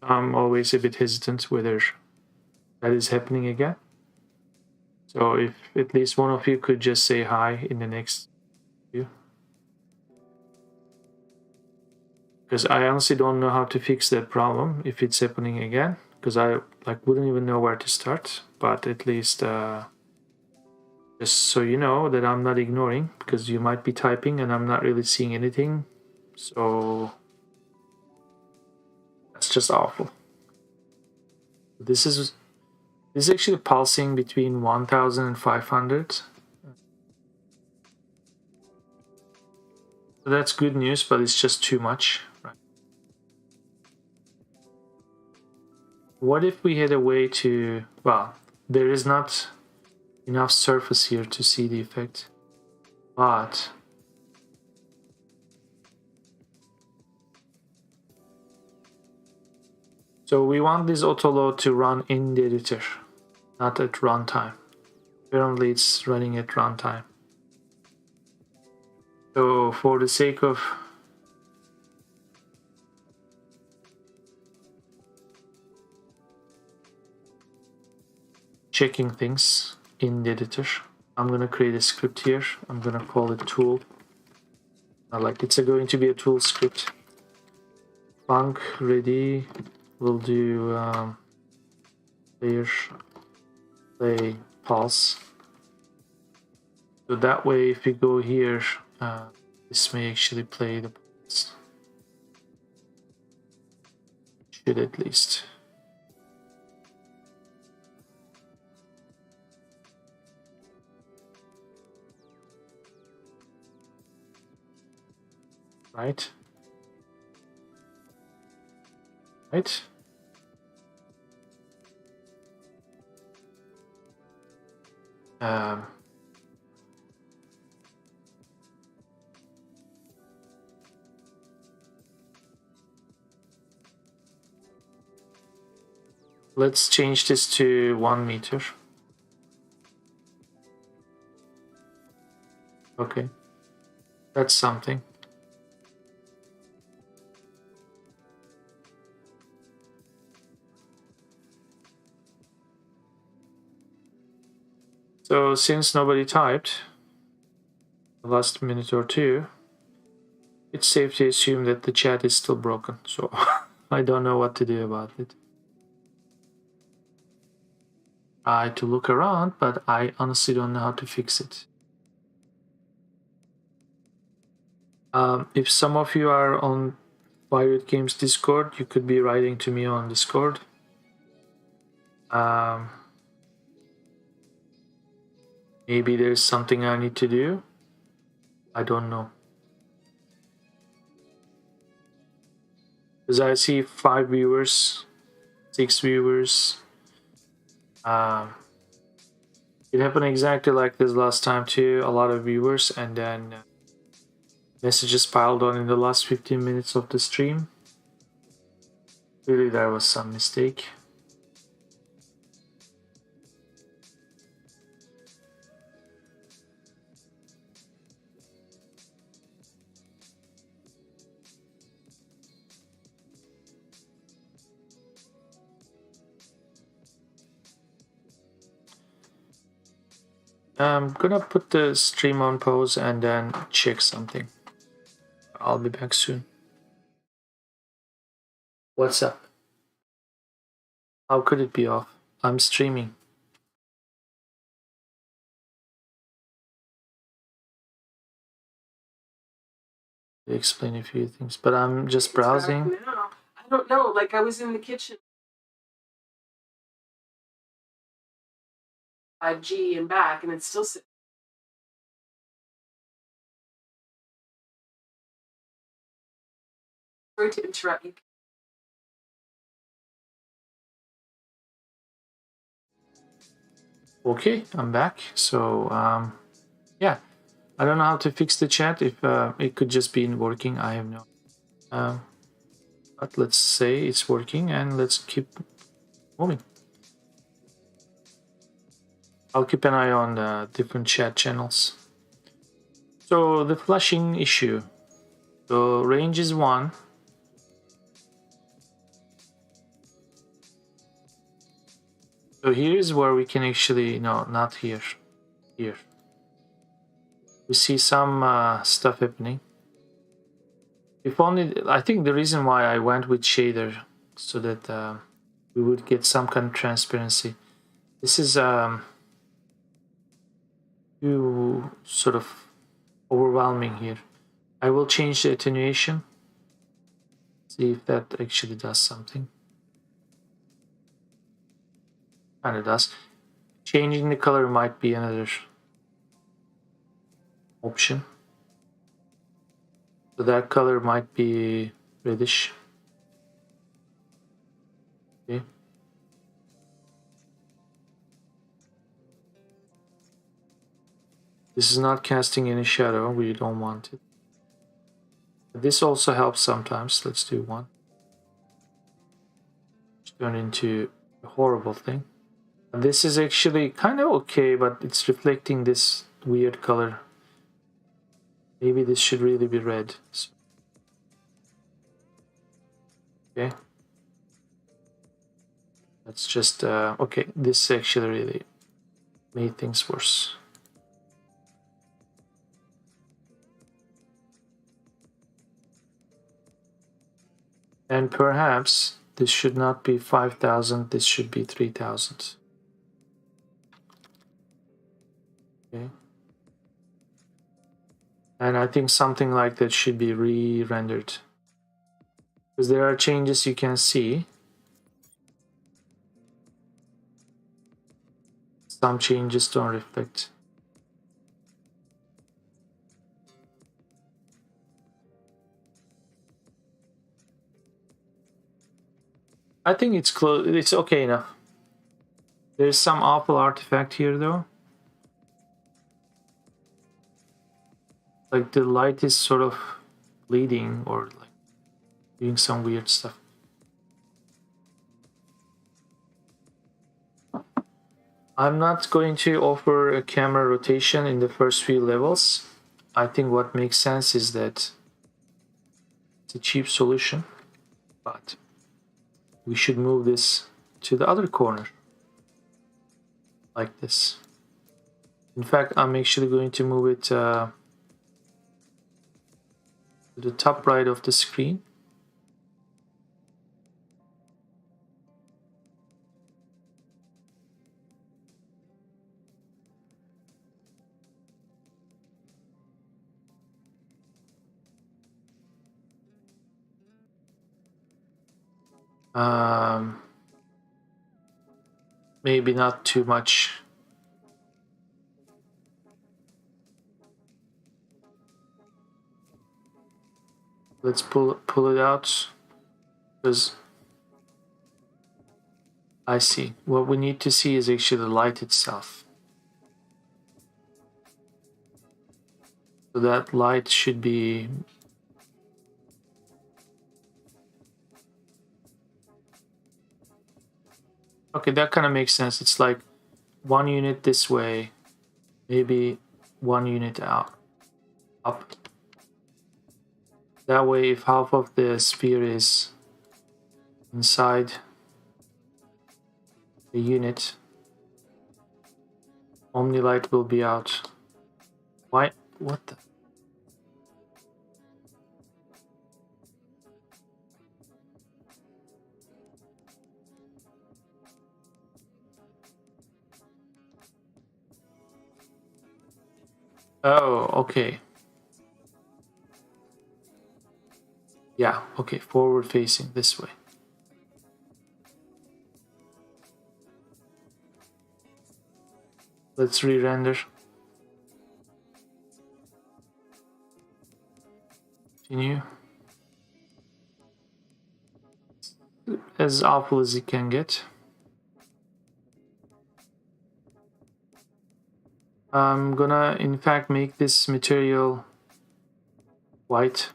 I'm always a bit hesitant whether that is happening again. So if at least one of you could just say hi in the next video. Because I honestly don't know how to fix that problem if it's happening again. Because I wouldn't even know where to start. But at least just so you know that I'm not ignoring, because you might be typing and I'm not really seeing anything. So that's just awful. This is actually pulsing between 1,000 and 500. So that's good news, but it's just too much. Right? What if we had a way to, well, there is not enough surface here to see the effect, but so we want this autoload to run in the editor, not at runtime. Apparently it's running at runtime. So for the sake of checking things in the editor, I'm gonna create a script here. I'm gonna call it tool. It's going to be a tool script. Func ready. We'll do player play pulse. So that way, if we go here, this may actually play the pulse. Should at least. Right? Right? Let's change this to 1 meter. Okay, that's something. So since nobody typed the last minute or two, it's safe to assume that the chat is still broken, so I don't know what to do about it. I had to look around, but I honestly don't know how to fix it. If some of you are on Pirate Games Discord, you could be writing to me on Discord. Maybe there's something I need to do. I don't know. Because I see 5 viewers, 6 viewers. It happened exactly like this last time too. A lot of viewers, and then messages piled on in the last 15 minutes of the stream. Really, there was some mistake. I'm gonna put the stream on pause and then check something. I'll be back soon. What's up? How could it be off? I'm streaming. Explain a few things, but I'm just browsing. I don't know, like I was in the kitchen. 5G and back, and it's still sitting. Sorry to interrupt you. Okay, I'm back. So, yeah, I don't know how to fix the chat. If it could just be working, I have no. But let's say it's working, and let's keep moving. I'll keep an eye on the different chat channels. So the flashing issue. So range is 1. So here is where we can actually, no, not here, here. We see some stuff happening. If only, I think the reason why I went with shader, so that we would get some kind of transparency. This is too sort of overwhelming here. I will change the attenuation. See if that actually does something. Kind of does. Changing the color might be another option. So that color might be reddish. Okay. This is not casting any shadow. We don't want it. This also helps sometimes. Let's do 1. Turn into a horrible thing. This is actually kind of okay, but it's reflecting this weird color. Maybe this should really be red. So, okay. Let's just, okay, this actually really made things worse. And perhaps this should not be 5,000, this should be 3,000. Okay. And I think something like that should be re-rendered. Because there are changes you can see. Some changes don't reflect. I think it's close. It's okay enough. There's some awful artifact here though. Like the light is sort of bleeding or like doing some weird stuff. I'm not going to offer a camera rotation in the first few levels. I think what makes sense is that it's a cheap solution, but we should move this to the other corner like this. In fact, I'm actually going to move it to the top right of the screen. Maybe not too much. Let's pull it out, because I see. What we need to see is actually the light itself. So that light should be okay. That kind of makes sense. It's like 1 unit this way, maybe 1 unit out, up. That way, if half of the sphere is inside the unit, Omnilight will be out. Why? What the? Oh, okay. Yeah, okay, forward facing this way. Let's re-render. Continue. As awful as it can get. I'm gonna in fact make this material white.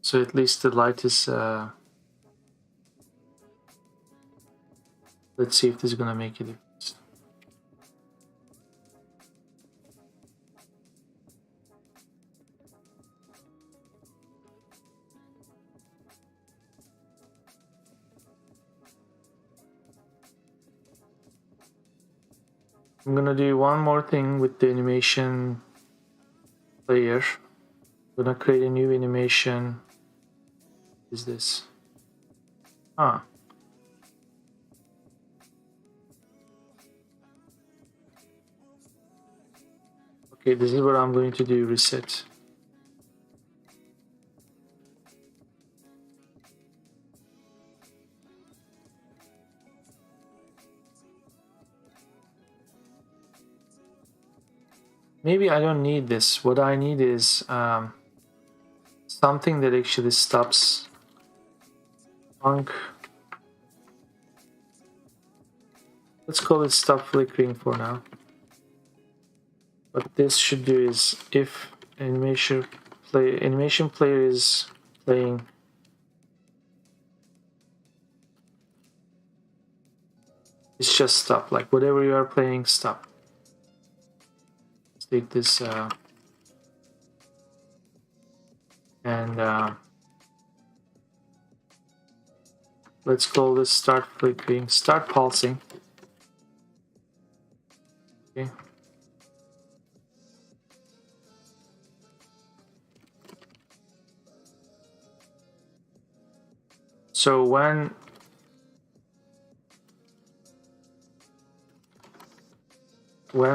So at least the light is let's see if this is gonna make a difference. I'm gonna do one more thing with the animation layer. I'm gonna create a new animation. What is this? Ah. Okay, this is what I'm going to do, reset. Maybe I don't need this. What I need is something that actually stops funk. Let's call it stop flickering for now. What this should do is if animation player is playing, it's just stop. Like whatever you are playing, stop. Let's take this and let's call this start flickering, start pulsing. Okay. So when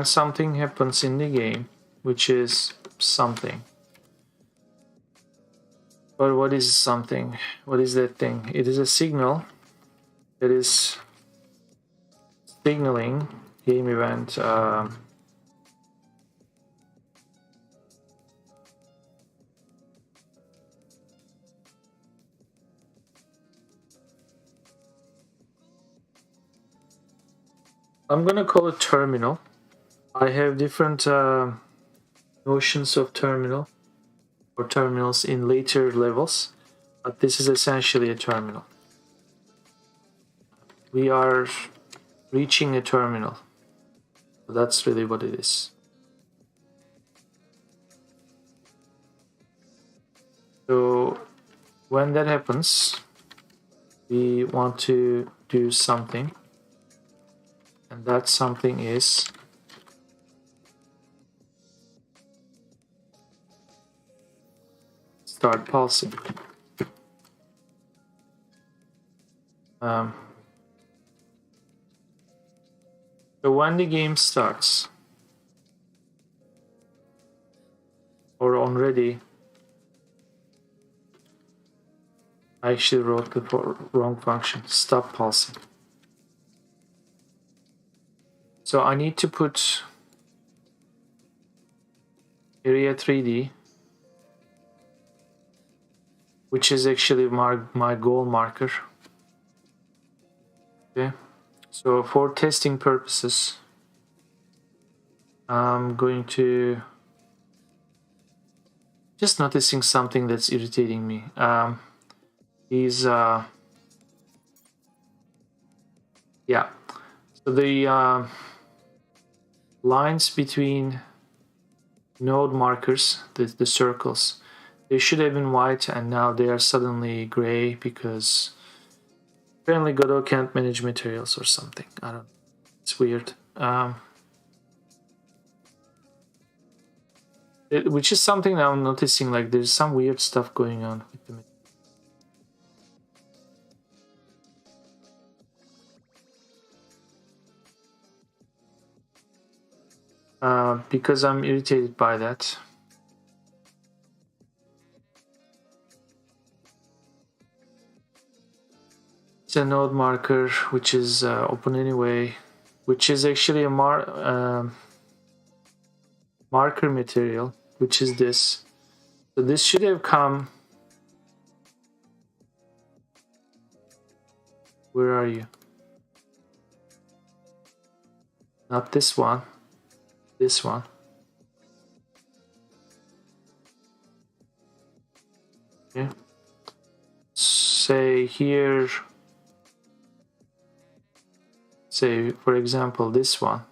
something happens in the game, which is something. But what is something? What is that thing? It is a signal that is signaling game event. I'm gonna call it terminal. I have different notions of terminal or terminals in later levels, but this is essentially a terminal. We are reaching a terminal. That's really what it is. So when that happens, we want to do something, and that something is start pulsing. So when the game starts, or on ready, I actually wrote the wrong function, stop pulsing. So I need to put area 3D, which is actually my goal marker. Okay, so for testing purposes, I'm going to just noticing something that's irritating me. These yeah, so the lines between node markers, the circles, they should have been white and now they are suddenly gray because apparently Godot can't manage materials or something. I don't know. It's weird. Which is something that I'm noticing, like there's some weird stuff going on with the because I'm irritated by that. It's a node marker which is open anyway, which is actually a marker material, which is this. So this should have come. Where are you? Not this one. This one. Okay. Say here. Say, for example, this one.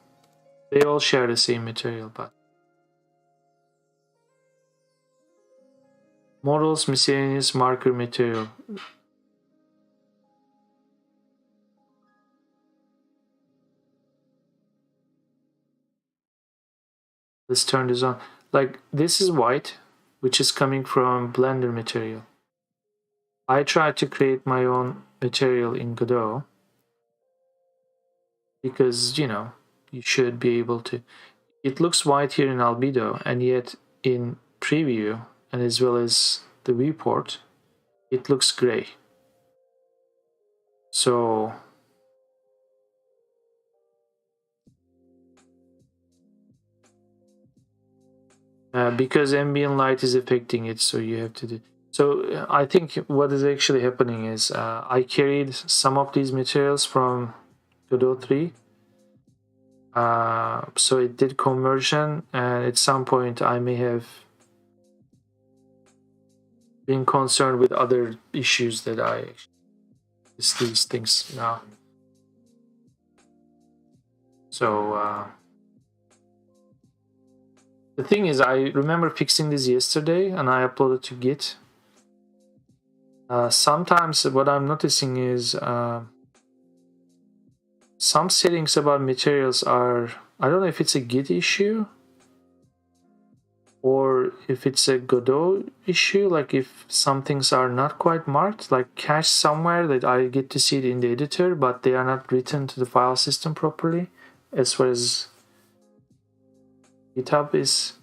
They all share the same material, but models miscellaneous marker material. Let's turn this on. Like this is white, which is coming from Blender material. I tried to create my own material in Godot because, you know, you should be able to. It looks white here in albedo, and yet in preview and as well as the viewport, it looks gray. So because ambient light is affecting it, so you have to do. So I think what is actually happening is I carried some of these materials from Godot 3. So it did conversion, and at some point I may have been concerned with other issues that I these things now. So the thing is, I remember fixing this yesterday and I uploaded to Git. Sometimes what I'm noticing is some settings about materials are, I don't know if it's a Git issue or if it's a Godot issue, like if some things are not quite marked, like cached somewhere that I get to see it in the editor, but they are not written to the file system properly as far as GitHub is,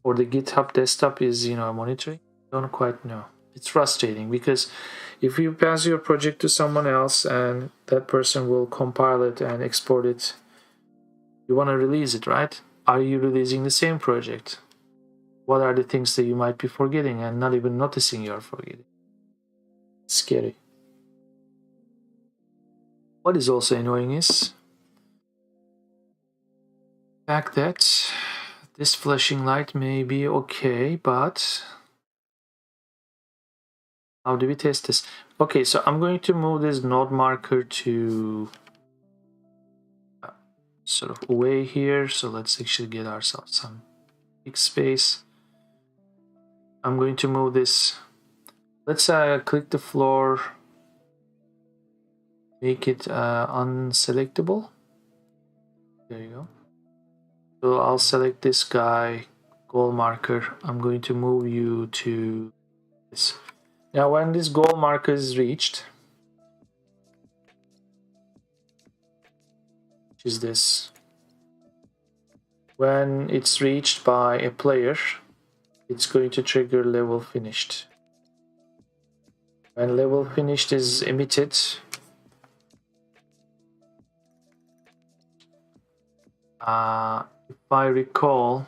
or the GitHub desktop is, you know, monitoring. I don't quite know. It's frustrating because if you pass your project to someone else and that person will compile it and export it, you want to release it, right? Are you releasing the same project? What are the things that you might be forgetting and not even noticing you're forgetting? It's scary. What is also annoying is the fact that this flashing light may be okay, but how do we test this? Okay, so I'm going to move this node marker to sort of away here. So let's actually get ourselves some big space. I'm going to move this. Let's click the floor, make it unselectable. There you go. So I'll select this guy, goal marker. I'm going to move you to this. Now when this goal marker is reached, which is this, when it's reached by a player, it's going to trigger level finished. When level finished is emitted, if I recall,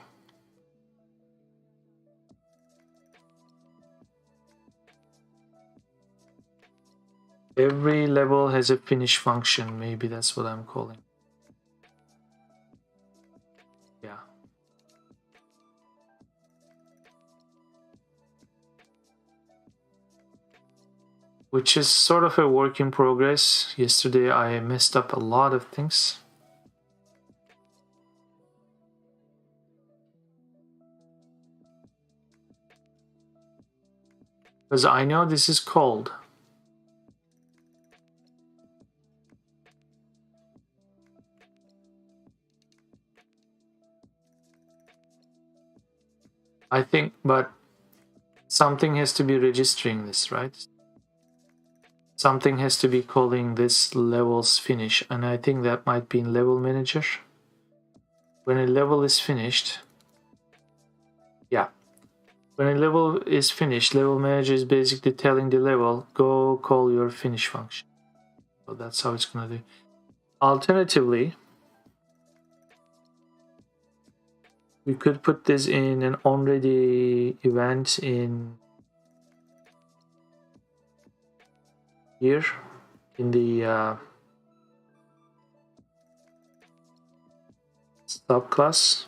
every level has a finish function. Maybe that's what I'm calling. Yeah. Which is sort of a work in progress. Yesterday I messed up a lot of things. Because I know this is cold. I think, but something has to be registering this, right? Something has to be calling this levels finish, and I think that might be in level manager. When a level is finished, yeah. When a level is finished, level manager is basically telling the level, go call your finish function. So that's how it's going to do. Alternatively, we could put this in an onReady event in here in the subclass.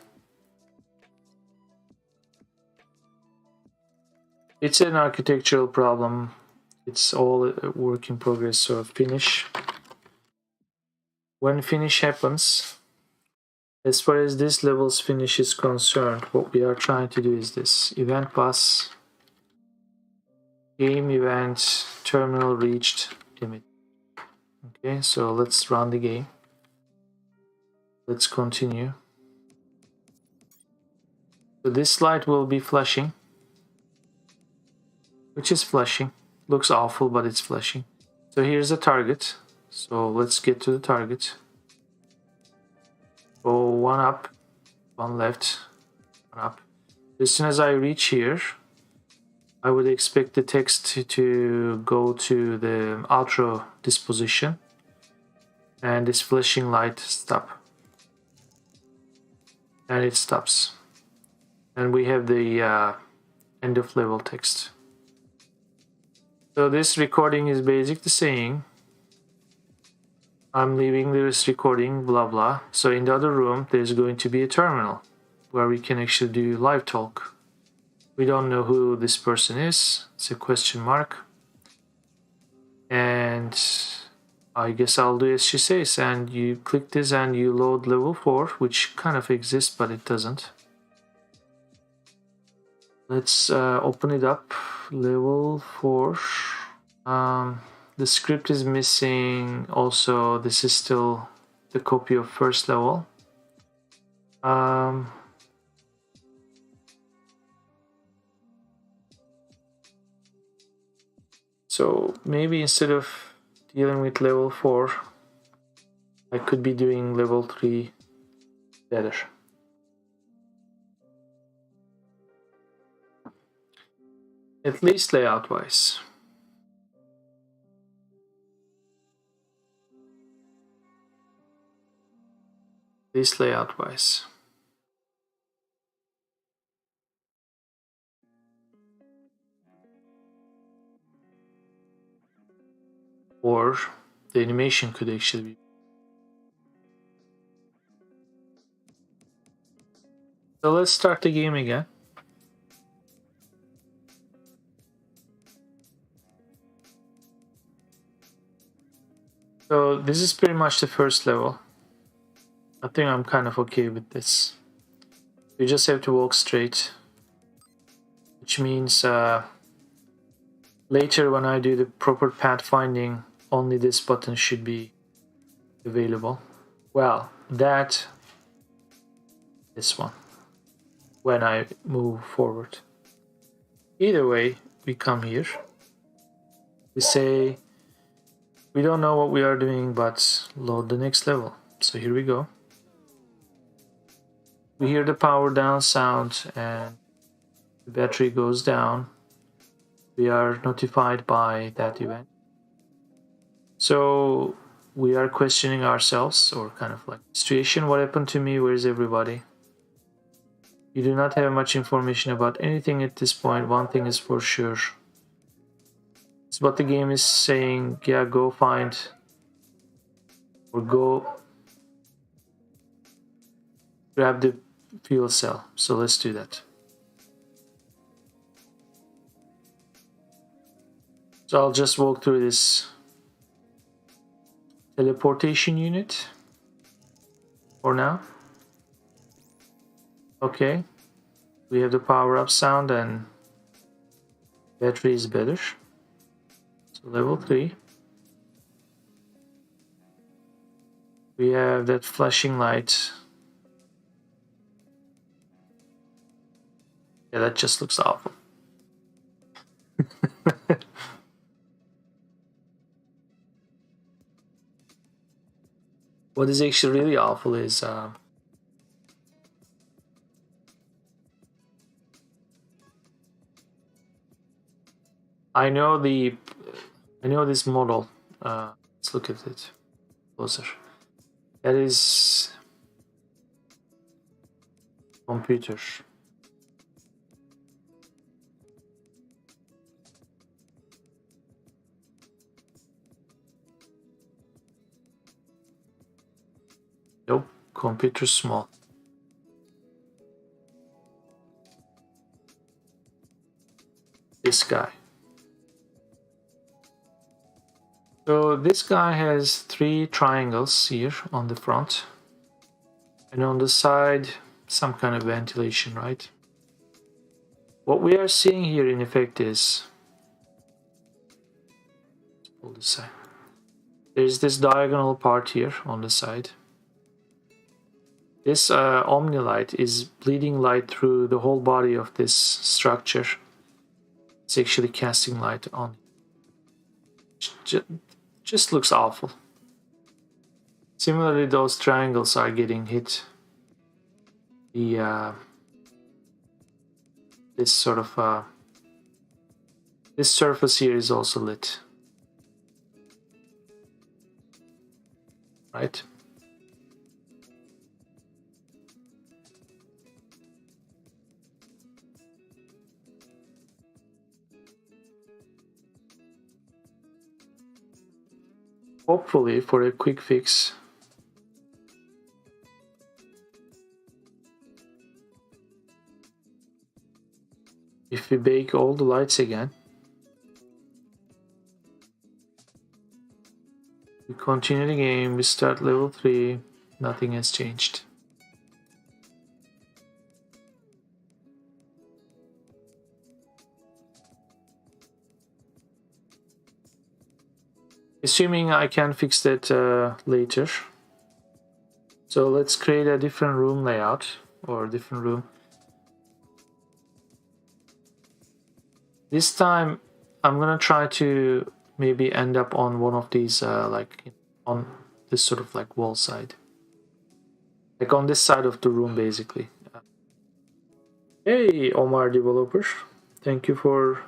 It's an architectural problem. It's all a work in progress. So finish. When finish happens, as far as this level's finish is concerned, what we are trying to do is this: event pass, game event, terminal reached, limit. Okay, so let's run the game. Let's continue. So this light will be flashing, which is flashing. Looks awful, but it's flashing. So here's a target. So let's get to the target. Go one up, one left, one up. As soon as I reach here, I would expect the text to go to the outro disposition and this flashing light stop. And it stops. And we have the end of level text. So this recording is basically saying, I'm leaving this recording, blah blah. So in the other room, there's going to be a terminal where we can actually do live talk. We don't know who this person is. It's a question mark. And I guess I'll do as she says. And you click this and you load level 4, which kind of exists, but it doesn't. Let's open it up. Level 4. The script is missing. Also, this is still the copy of first level. So maybe instead of dealing with level 4, I could be doing level 3 better. At least layout wise. At least layout wise. Or the animation could actually be. So let's start the game again. So this is pretty much the first level. I think I'm kind of okay with this. You just have to walk straight, which means later when I do the proper path finding, only this button should be available. Well, this one. when I move forward. Either way, we come here. We say we don't know what we are doing, but load the next level. So here we go. We hear the power down sound and the battery goes down. We are notified by that event. So we are questioning ourselves, or kind of like situation, what happened to me, where's everybody? You do not have much information about anything at this point. One thing is for sure. It's what the game is saying, yeah, go find or go grab the fuel cell. So let's do that. So I'll just walk through this teleportation unit for now. Okay, we have the power up sound and battery is better. So level 3. We have that flashing light. Yeah, that just looks awful. What is actually really awful is I know this model. Let's look at it closer. That is computer. Nope, computer small. This guy. So this guy has 3 triangles here on the front, and on the side some kind of ventilation, right? What we are seeing here in effect is, let's pull this side. There's this diagonal part here on the side. This omni-light is bleeding light through the whole body of this structure. It's actually casting light on. Just looks awful. Similarly, those triangles are getting hit. This sort of this surface here is also lit, right? Hopefully, for a quick fix, if we bake all the lights again, we continue the game, we start level 3, nothing has changed. Assuming I can fix that later. So let's create a different room layout, or a different room. This time I'm gonna try to maybe end up on one of these like on this sort of like wall side, like on this side of the room basically. Hey Omar developer, thank you for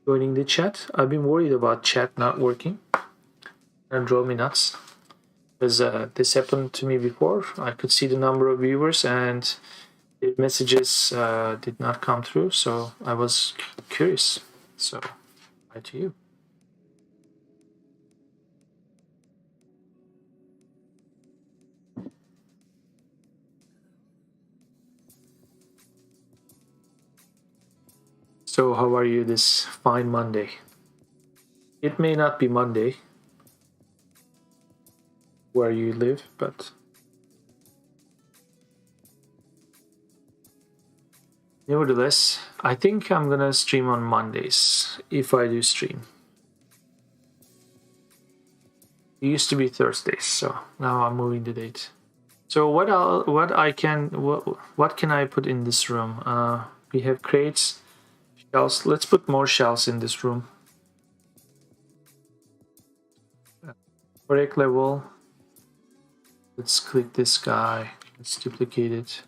joining the chat. I've been worried about chat not working. That drove me nuts, because this happened to me before. I could see the number of viewers and the messages did not come through, so I was curious. So, right to you. So, how are you this fine Monday? It may not be Monday where you live, but nevertheless, I think I'm gonna stream on Mondays, if I do stream. It used to be Thursdays, so now I'm moving the date. So what can I put in this room? We have crates, shelves. Let's put more shelves in this room. Correct level. Let's click this guy. Let's duplicate it.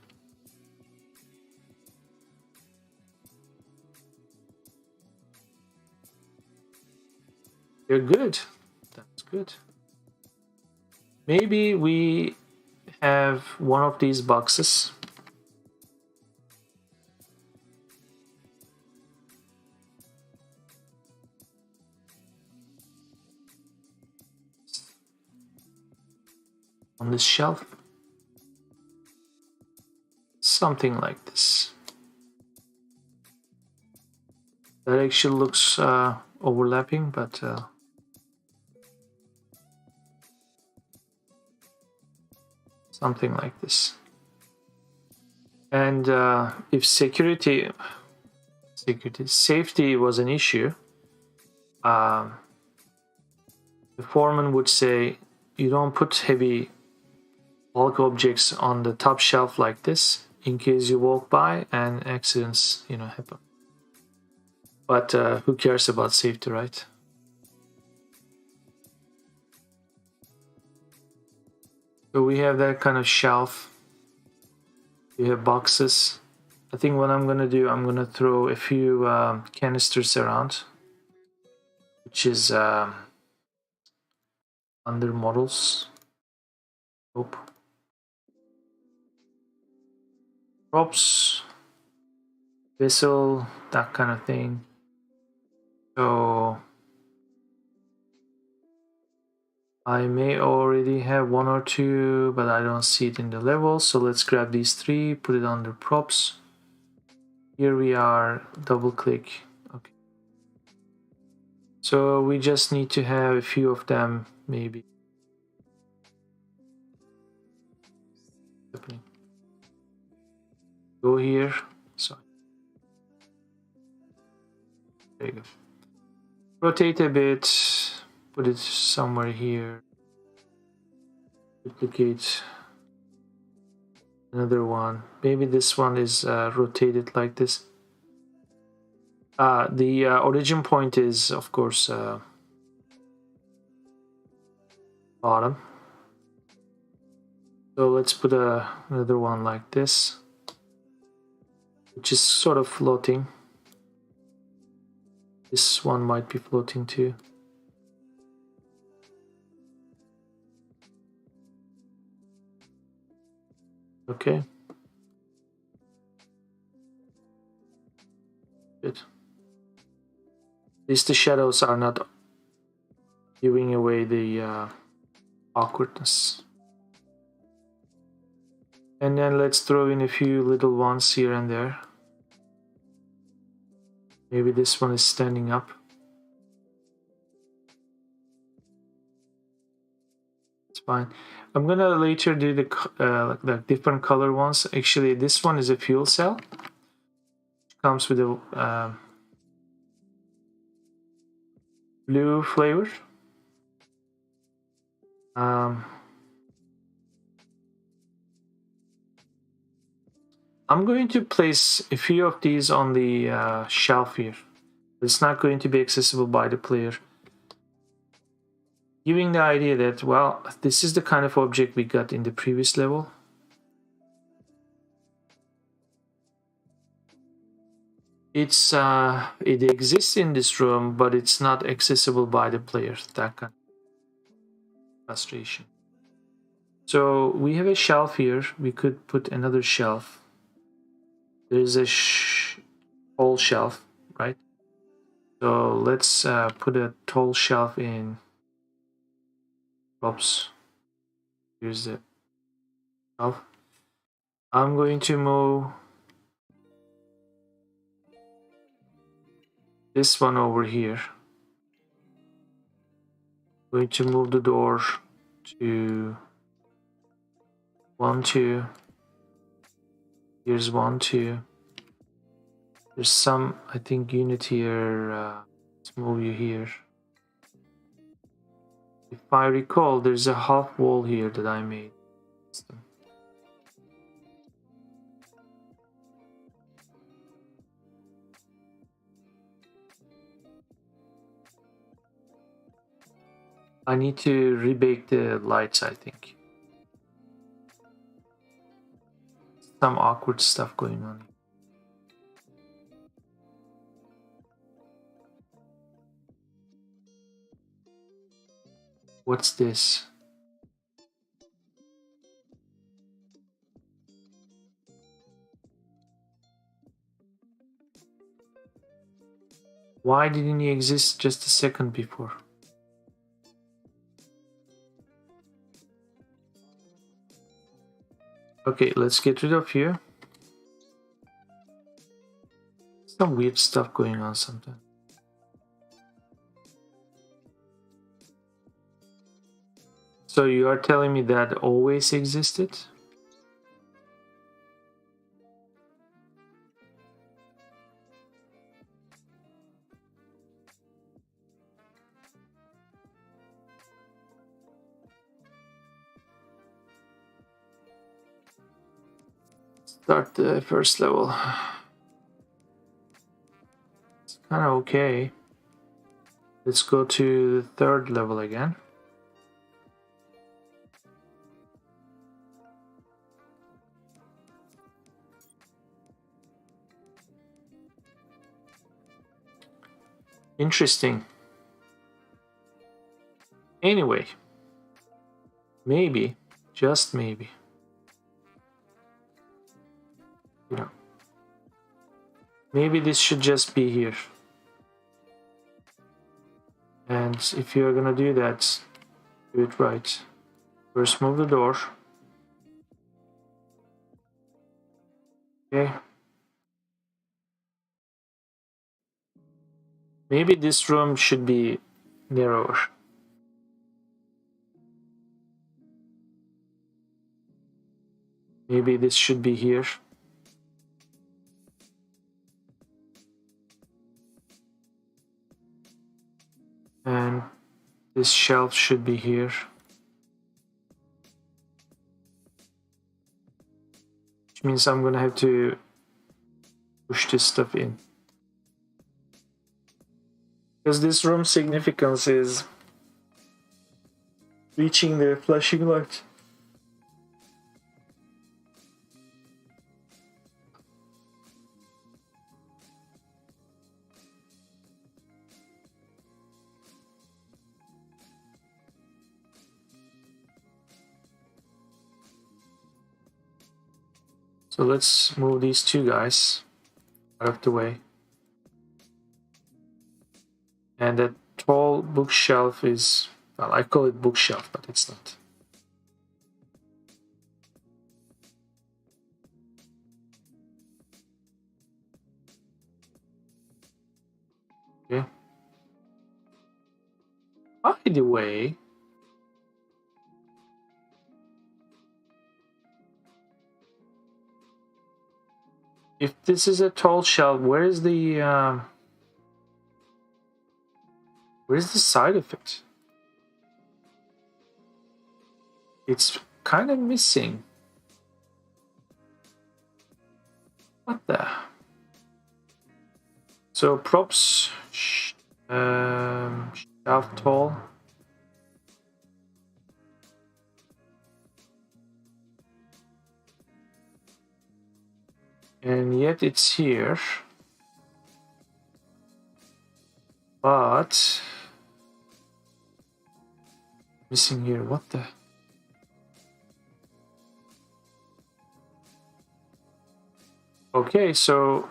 You're good. That's good. Maybe we have one of these boxes. On this shelf. Something like this. That actually looks overlapping, but something like this. And if safety was an issue, the foreman would say you don't put heavy bulk objects on the top shelf like this in case you walk by and accidents, happen. But who cares about safety, right? So we have that kind of shelf. We have boxes. I think what I'm gonna do, I'm gonna throw a few canisters around, which is under models. Nope. Props, vessel, that kind of thing. So I may already have one or two, but I don't see it in the level. So let's grab these three, put it under props. Here we are, double click. Okay. So we just need to have a few of them, maybe. Go here. So there you go. Rotate a bit, put it somewhere here. Duplicate another one. Maybe this one is rotated like this. The origin point is, of course, bottom. So let's put another one like this, which is sort of floating. This one might be floating too. Okay. Good. At least the shadows are not giving away the awkwardness. And then let's throw in a few little ones here and there. Maybe this one is standing up. It's fine. I'm gonna later do the different color ones. Actually, this one is a fuel cell. It comes with a blue flavor. I'm going to place a few of these on the shelf here. It's not going to be accessible by the player. Giving the idea that, well, this is the kind of object we got in the previous level. It exists in this room, but it's not accessible by the player. That kind of frustration. So we have a shelf here. We could put another shelf. There's a tall shelf, right? So let's put a tall shelf in. Oops. Here's the shelf. I'm going to move this one over here. I'm going to move the door to 1, 2. Here's 1, 2. There's some, I think, unit here. Let's move you here. If I recall, there's a half wall here that I made. I need to rebake the lights, I think. Some awkward stuff going on. What's this? Why didn't he exist just a second before? Okay, let's get rid of you. Some weird stuff going on sometimes. So you are telling me that always existed? Start the first level. It's kind of okay. Let's go to the third level again. Interesting. Anyway, maybe, just maybe, you know, maybe this should just be here. And if you're gonna do that, do it right. First move the door. Okay. Maybe this room should be narrower. Maybe this should be here. And this shelf should be here. Which means I'm gonna have to push this stuff in. Because this room's significance is reaching the flashing light. So let's move these two guys out of the way. And that tall bookshelf is, well, I call it bookshelf, but it's not. Okay. By the way, if this is a tall shelf, where is the side of it? It's kind of missing. What the? So props, shelf tall. And yet it's here. But missing here. What the? Okay, so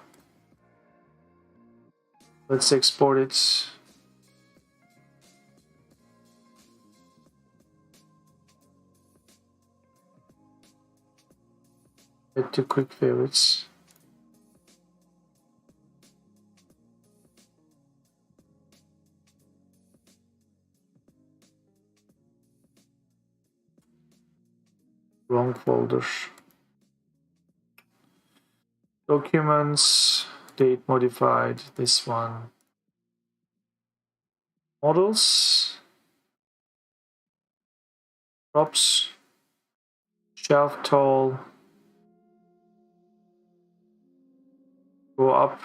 let's export it. Head to quick favorites. Wrong folder. Documents, date modified, this one. Models, props, shelf tall, go up,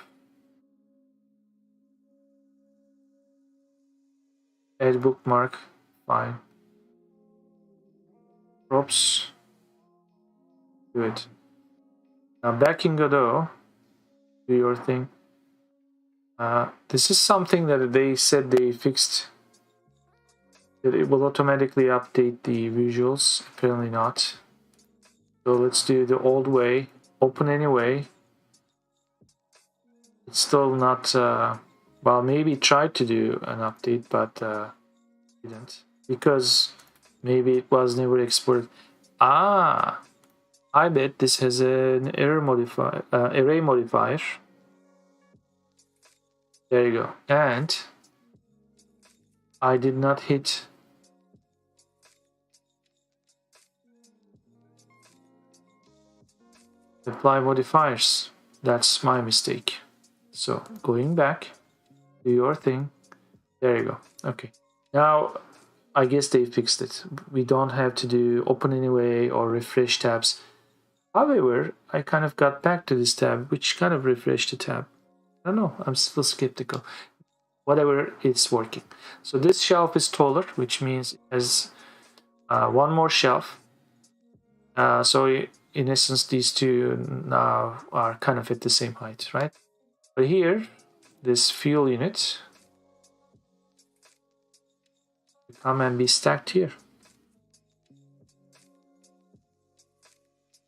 add bookmark, fine. Oops. Good. Now back in Godot, do your thing. This is something that they said they fixed. That it will automatically update the visuals. Apparently not. So let's do the old way. Open anyway. It's still not. Well, maybe tried to do an update, but didn't, because maybe it was never exported. Ah, I bet this has an error modifier, array modifier. There you go. And I did not hit apply modifiers. That's my mistake. So going back, do your thing. There you go. Okay. Now I guess they fixed it. We don't have to do open anyway or refresh tabs. However, I kind of got back to this tab, which kind of refreshed the tab. I don't know. I'm still skeptical. Whatever, it's working. So this shelf is taller, which means it has one more shelf. So in essence, these two now are kind of at the same height, right? But here, this fuel unit will come and be stacked here.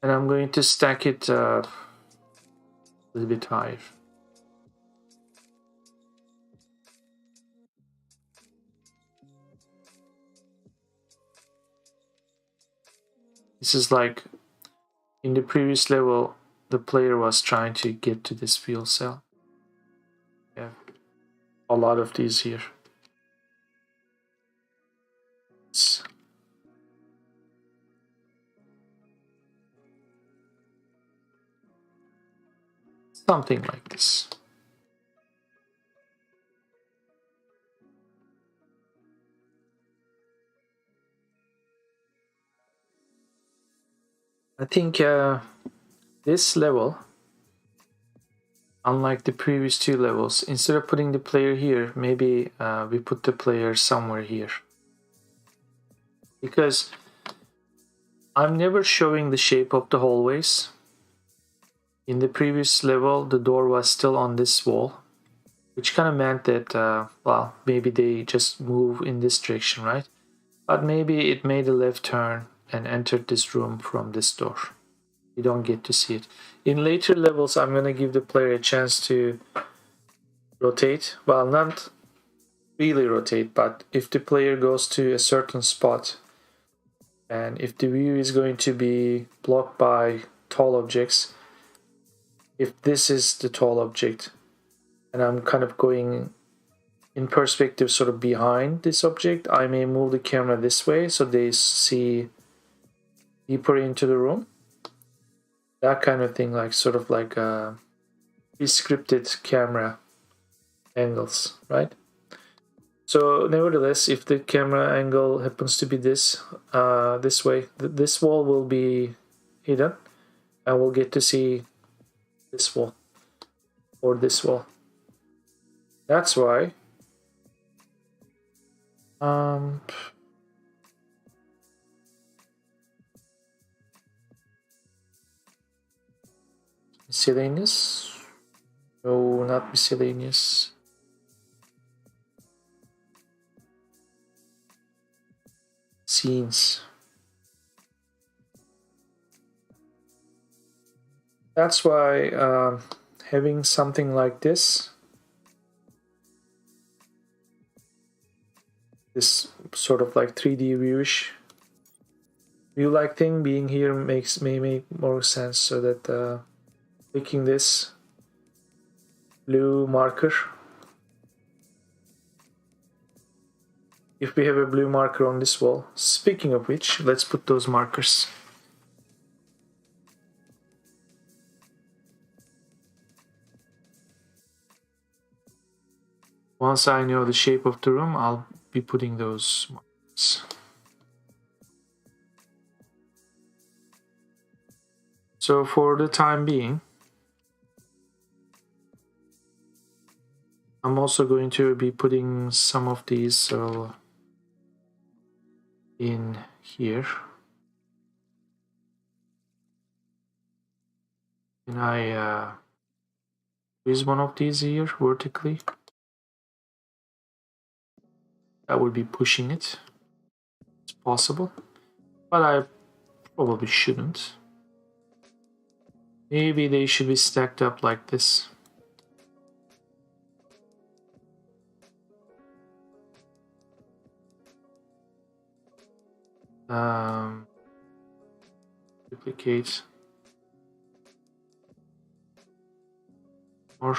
And I'm going to stack it a little bit higher. This is like in the previous level, the player was trying to get to this fuel cell. Yeah, a lot of these here. It's something like this. I think this level, unlike the previous two levels, instead of putting the player here, maybe we put the player somewhere here. Because I'm never showing the shape of the hallways. In the previous level, the door was still on this wall, which kind of meant that, well, maybe they just move in this direction, right? But maybe it made a left turn and entered this room from this door. You don't get to see it. In later levels, I'm going to give the player a chance to rotate. Well, not really rotate, but if the player goes to a certain spot, and if the view is going to be blocked by tall objects, if this is the tall object, and I'm kind of going in perspective sort of behind this object, I may move the camera this way so they see deeper into the room. That kind of thing, like sort of like pre-scripted camera angles, right? So nevertheless, if the camera angle happens to be this way, this wall will be hidden, and we'll get to see this wall or this wall. That's why miscellaneous? No, not miscellaneous. Scenes. That's why having something like this sort of like 3D view-like thing being here may make more sense, so that clicking this blue marker, if we have a blue marker on this wall, speaking of which, let's put those markers. Once I know the shape of the room, I'll be putting those markers. So for the time being, I'm also going to be putting some of these, so in here. Can I use one of these here vertically? That would be pushing it. It's possible, but I probably shouldn't. Maybe they should be stacked up like this. Duplicate. Or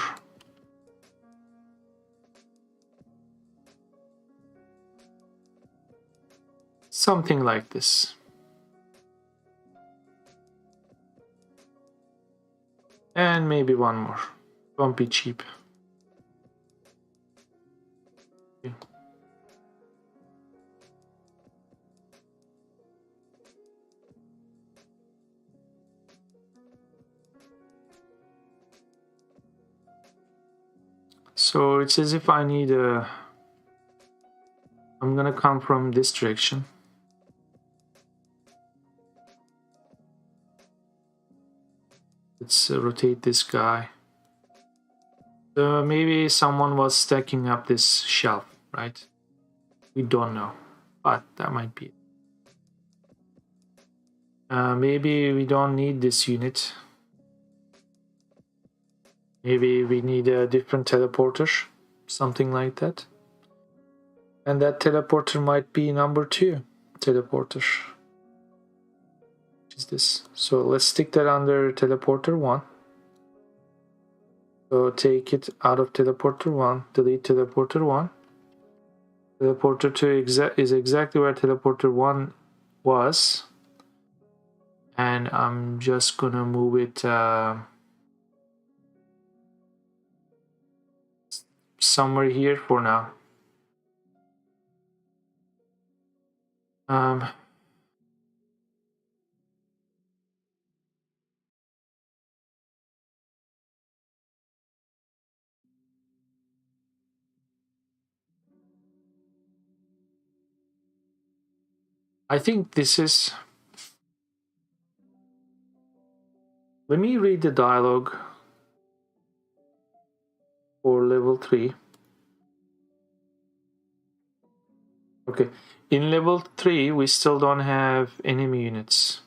something like this. And maybe one more. Don't be cheap. Okay. So it's as if I need a... I'm gonna come from this direction. Let's rotate this guy. So maybe someone was stacking up this shelf, right? We don't know, but that might be it. Maybe we don't need this unit. Maybe we need a different teleporter, something like that. And that teleporter might be number 2 teleporter. Which is this. So let's stick that under teleporter 1. So take it out of teleporter 1, delete teleporter 1. Teleporter 2 is exactly where teleporter 1 was. And I'm just gonna move it somewhere here for now. I think this is... Let me read the dialogue for level 3. Okay, in level 3 we still don't have enemy units,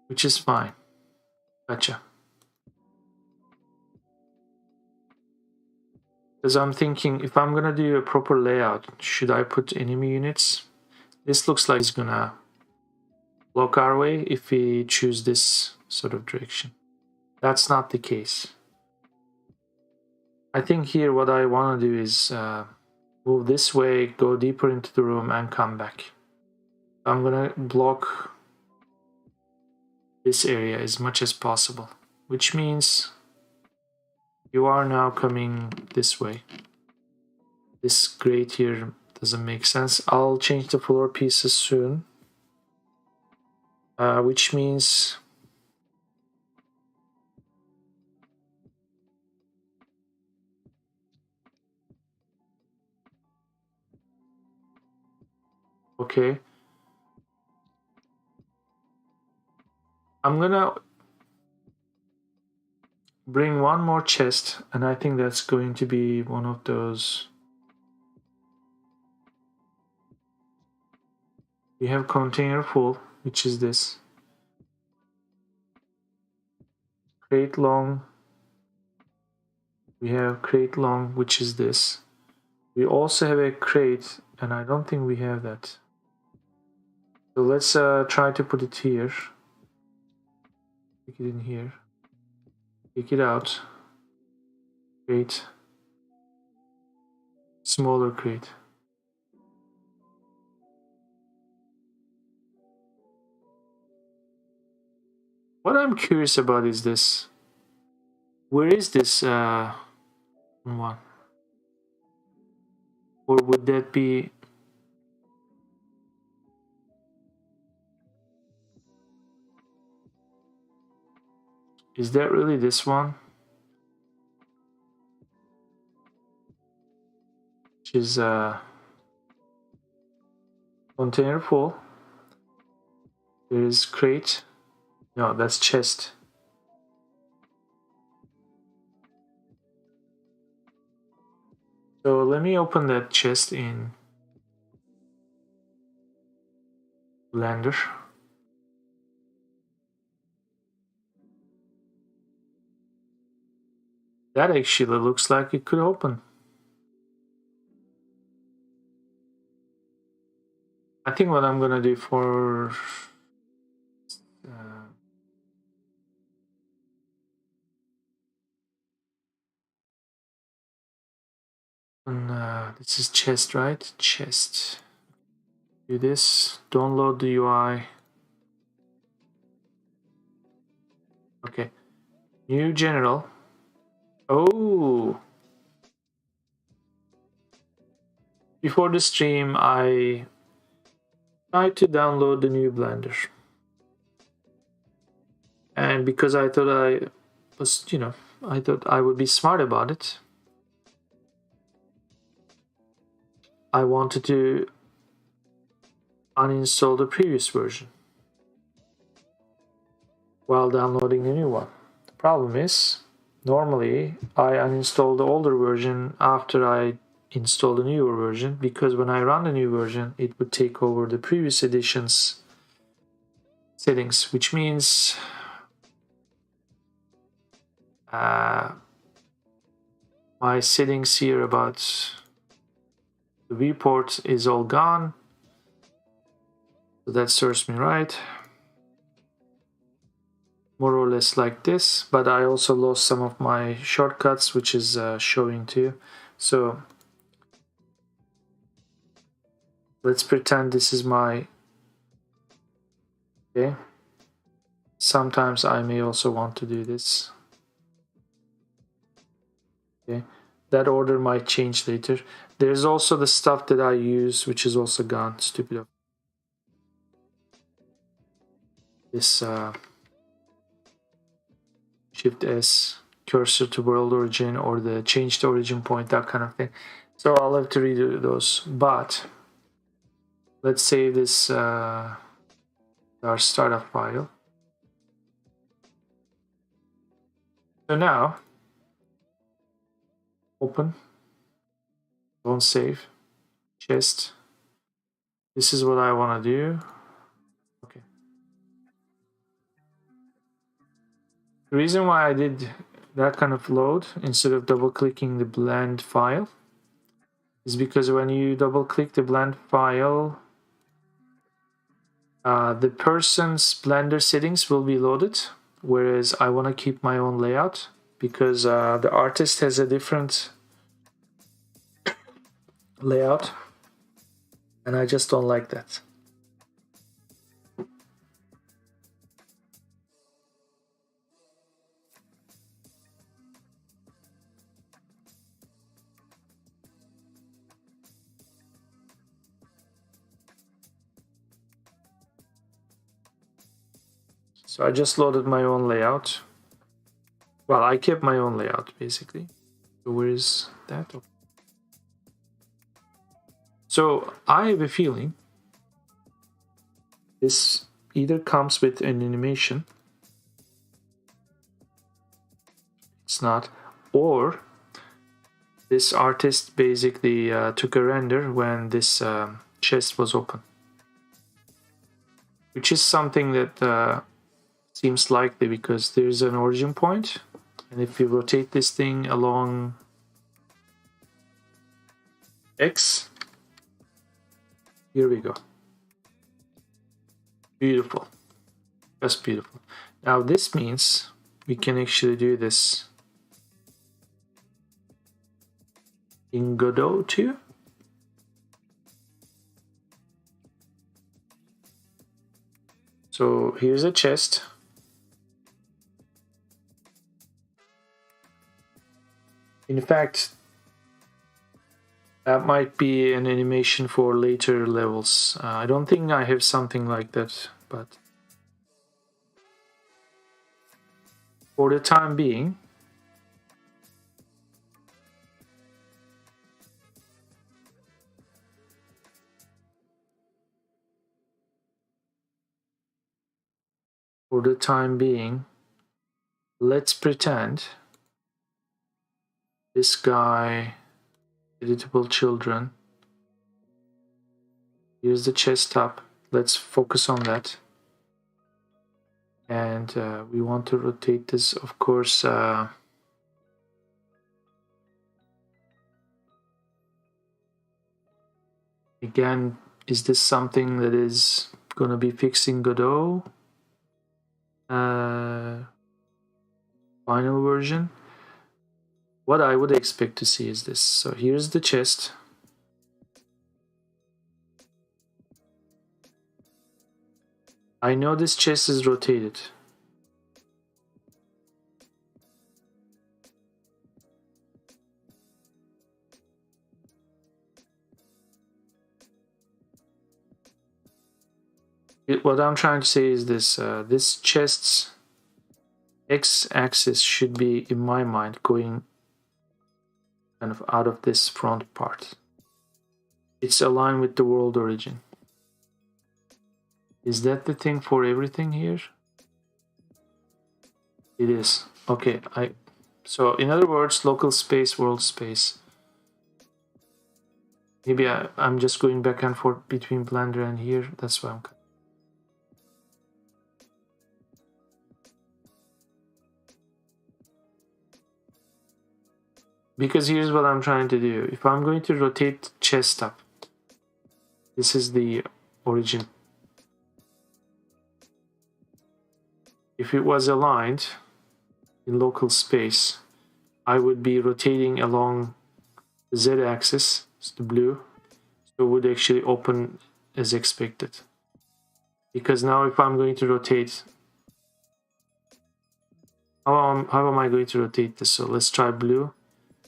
which is fine. Gotcha. Because I'm thinking, if I'm gonna do a proper layout, should I put enemy units? This looks like it's gonna block our way if we choose this sort of direction. That's not the case. I think here what I want to do is move this way, go deeper into the room, and come back. I'm gonna block this area as much as possible, which means you are now coming this way. This grate here doesn't make sense. I'll change the floor pieces soon, which means okay. I'm gonna bring one more chest, and I think that's going to be one of those. We have container full, which is this. Crate long. We have crate long, which is this. We also have a crate, and I don't think we have that. So let's try to put it here. Stick it in here. Take it out. Crate. Smaller crate. What I'm curious about is this. Where is this one? Or would that be... Is that really this one? Which is Container full. There is crate. No, that's chest. So let me open that chest in Blender. That actually looks like it could open. I think what I'm gonna do for this is chest, right? Chest. Do this. Download the UI. Okay. New general. Oh. Before the stream, I tried to download the new Blender. And because I thought I was, I thought I would be smart about it, I wanted to uninstall the previous version while downloading the new one. The problem is, normally I uninstall the older version after I install the newer version, because when I run the new version, it would take over the previous edition's settings, which means my settings here about the viewport is all gone. So that serves me right. More or less like this, but I also lost some of my shortcuts, which is showing to you. So let's pretend this is my, okay. Sometimes I may also want to do this. Okay, that order might change later. There's also the stuff that I use, which is also gone. Stupid. This Shift S, cursor to world origin, or the change to origin point, that kind of thing. So I'll have to redo those. But let's save this our startup file. So now open, don't save, chest. This is what I want to do. Okay. The reason why I did that kind of load instead of double clicking the blend file is because when you double click the blend file, the person's Blender settings will be loaded, whereas I want to keep my own layout because the artist has a different layout and I just don't like that. So I just loaded my own layout. Well, I kept my own layout basically. So where is that? So I have a feeling this either comes with an animation, it's not, or this artist basically took a render when this chest was open, which is something that seems likely because there's an origin point, and if you rotate this thing along X, here we go. Beautiful, just beautiful. Now this means we can actually do this in Godot too. So here's a chest. In fact, that might be an animation for later levels. I don't think I have something like that, but for the time being, for the time being, let's pretend this guy, editable children. Here's the chest top. Let's focus on that. And we want to rotate this, of course. Again, is this something that is going to be fixing Godot? Final version? What I would expect to see is this. So here's the chest. I know this chest is rotated. What I'm trying to say is this. This chest's x-axis should be, in my mind, going kind of out of this front part. It's aligned with the world origin. Is that the thing for everything here? It is. Okay, so in other words, local space, world space. Maybe I'm just going back and forth between Blender and here. That's why I'm... Because here's what I'm trying to do. If I'm going to rotate chest up, this is the origin. If it was aligned in local space, I would be rotating along the z-axis, it's the blue, so it would actually open as expected. Because now if I'm going to rotate, how am I going to rotate this? So let's try blue.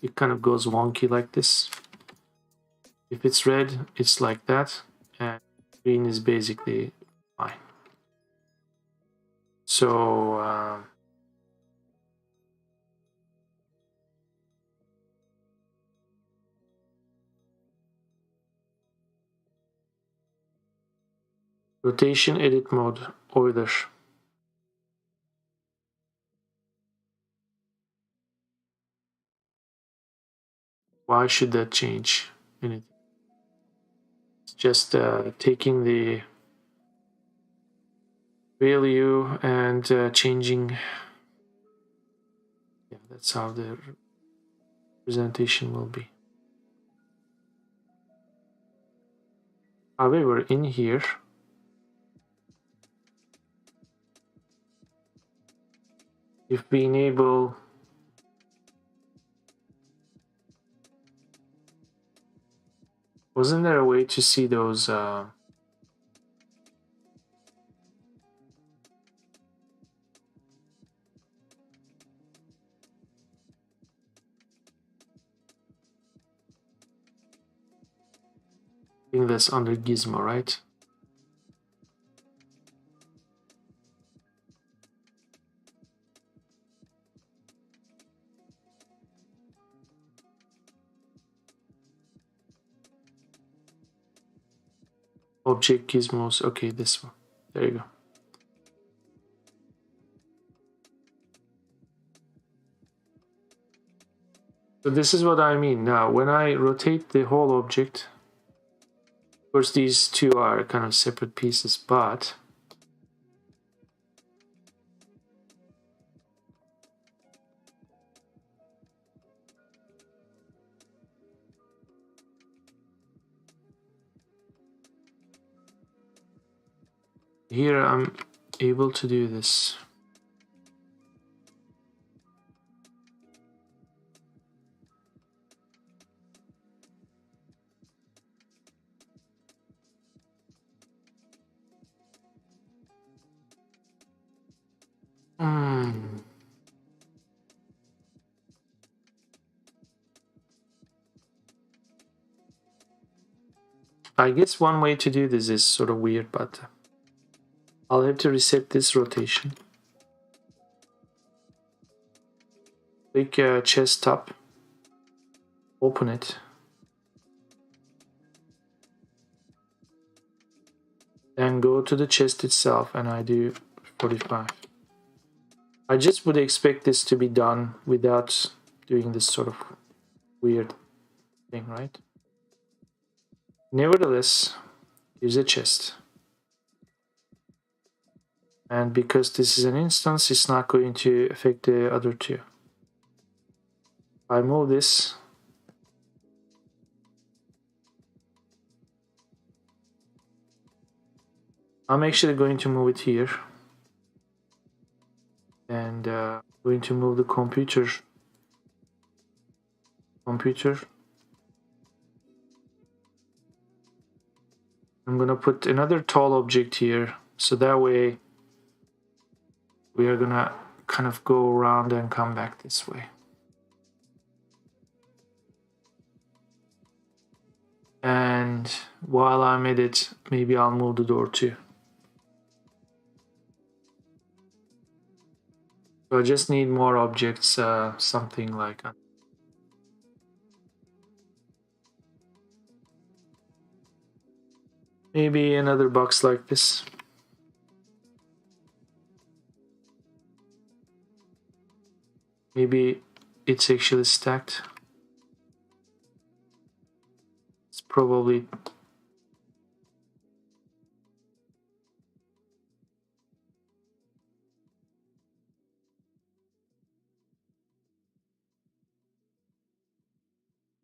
It kind of goes wonky like this. If it's red, it's like that, and green is basically fine. So rotation edit mode, Euler. Why should that change anything? It's just taking the value and changing. Yeah, that's how the presentation will be. However, in here, if we enable wasn't there a way to see those I think that's under Gizmo, right? Object gizmos. Okay, this one. There you go. So this is what I mean. Now, when I rotate the whole object, of course, these two are kind of separate pieces, but here I'm able to do this. I guess one way to do this is sort of weird, but I'll have to reset this rotation. Click chest top, open it, then go to the chest itself, and I do 45. I just would expect this to be done without doing this sort of weird thing, right? Nevertheless, here's a chest. And because this is an instance, it's not going to affect the other two. I move this. I'm actually going to move it here. And going to move the computer. I'm gonna put another tall object here, so that way we are gonna kind of go around and come back this way. And while I'm at it, maybe I'll move the door too. So I just need more objects, something like maybe another box like this. Maybe it's actually stacked. It's probably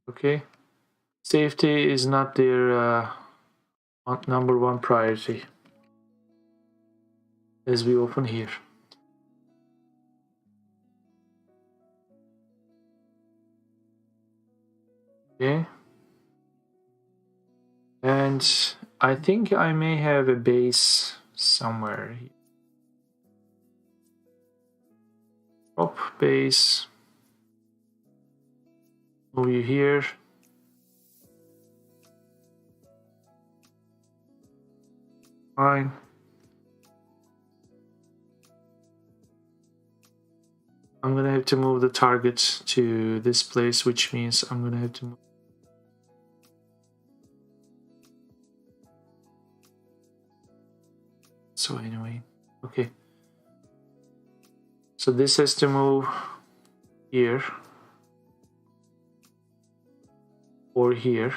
okay. Safety is not their number one priority, as we often hear. Okay. And I think I may have a base somewhere here. Drop base. Move you here. Fine. I'm gonna have to move the target to this place, which means I'm gonna have to move. So anyway, okay. So this has to move here or here.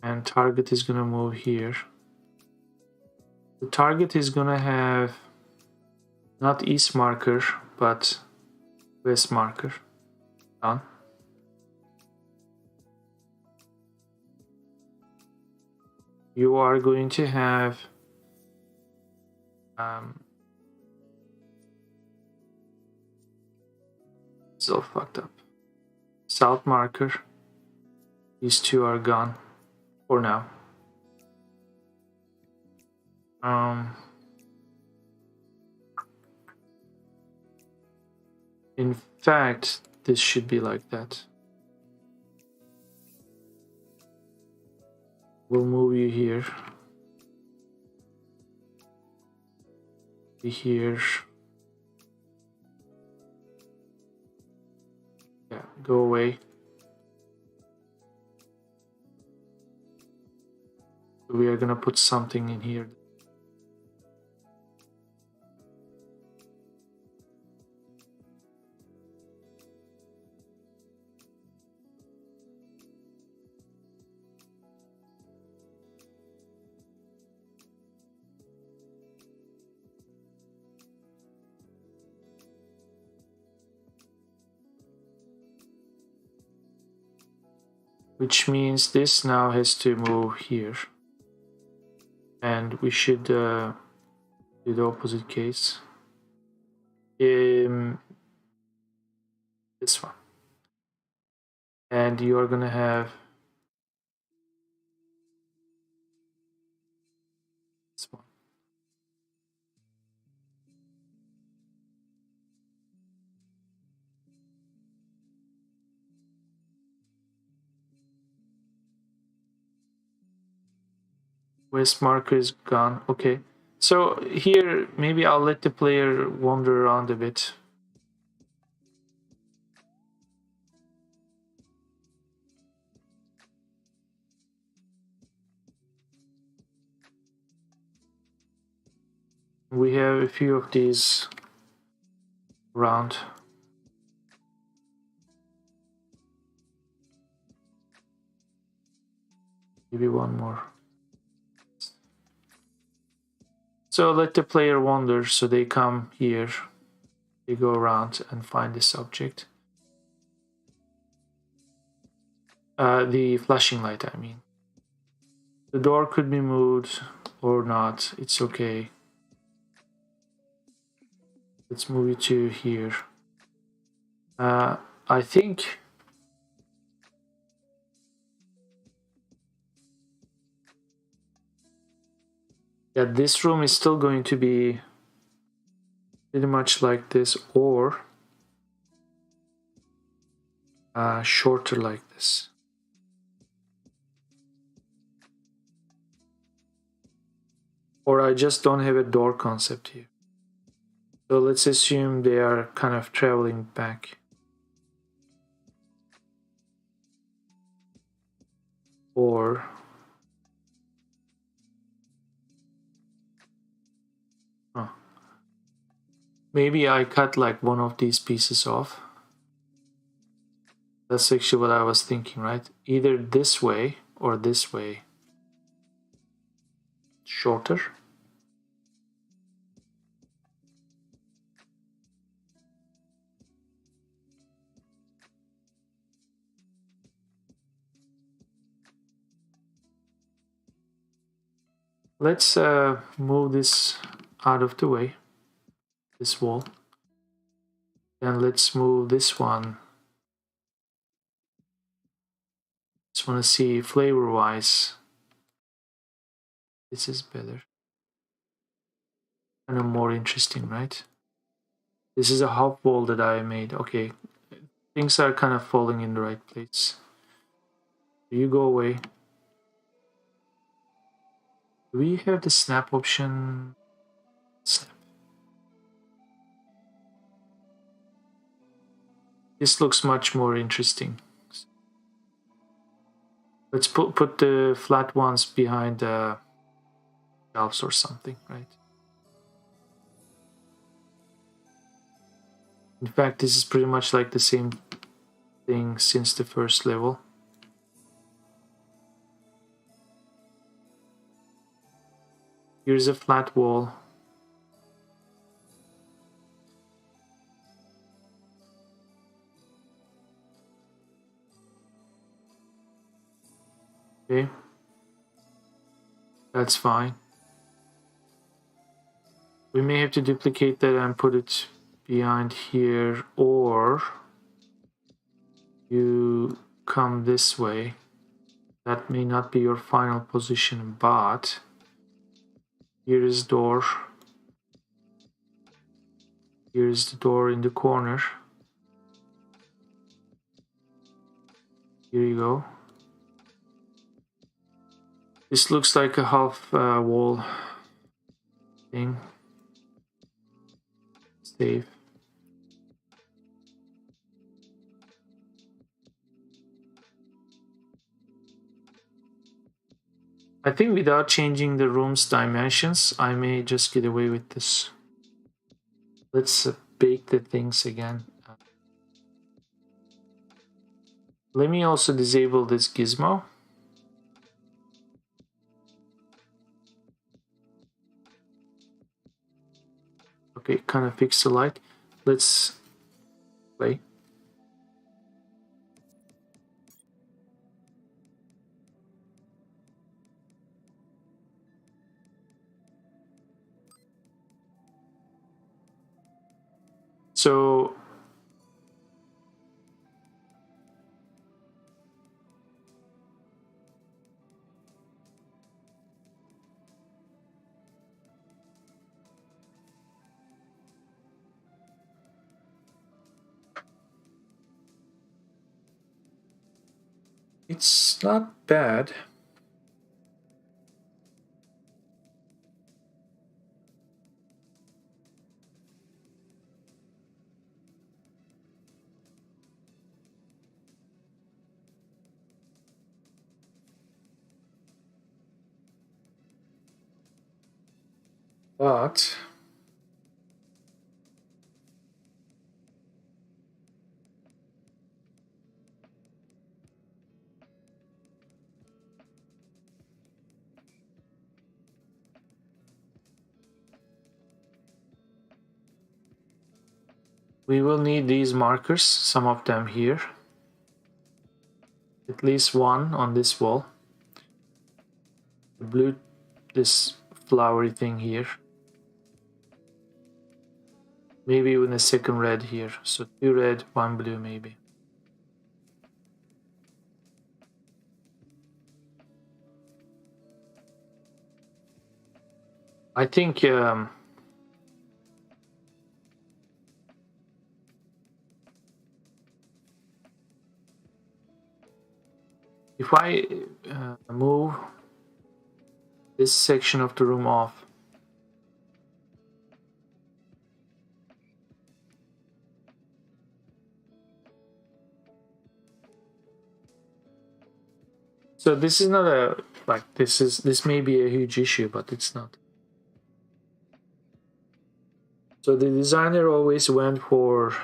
And target is gonna move here. The target is gonna have not east marker, but west marker. Done. You are going to have it's all fucked up. South marker. These two are gone for now. In fact, this should be like that. We'll move you here. Here. Yeah, go away. We are gonna put something in here. Which means this now has to move here. And we should do the opposite case. This one. And you are gonna have this one. West marker is gone. Okay. So here, maybe I'll let the player wander around a bit. We have a few of these around. Maybe one more. So let the player wander, so they come here, they go around and find this object. The flashing light, I mean. The door could be moved or not, it's okay. Let's move it to here. I think that this room is still going to be pretty much like this, or shorter like this. Or I just don't have a door concept here. So let's assume they are kind of traveling back. Or maybe I cut like one of these pieces off. That's actually what I was thinking, right? Either this way or this way. Shorter. Let's move this out of the way, this wall. Then let's move this one. Just want to see flavor-wise. This is better. Kind of more interesting, right? This is a half wall that I made. Okay, things are kind of falling in the right place. You go away. Do we have the snap option? Snap. This looks much more interesting. Let's put the flat ones behind shelves or something, right? In fact, this is pretty much like the same thing since the first level. Here's a flat wall. Okay, that's fine. We may have to duplicate that and put it behind here, or you come this way. That may not be your final position, but here is door. Here's the door in the corner. Here you go. This looks like a half wall thing. Save. I think without changing the room's dimensions, I may just get away with this. Let's bake the things again. Let me also disable this gizmo. Okay, kind of fix the light. Let's play. So it's not bad. But We will need these markers, some of them here. At least one on this wall. The blue, this flowery thing here. Maybe even a second red here. So 2 red, 1 blue maybe. I think if I move this section of the room off, so this is not a, like, this may be a huge issue, but it's not. So the designer always went for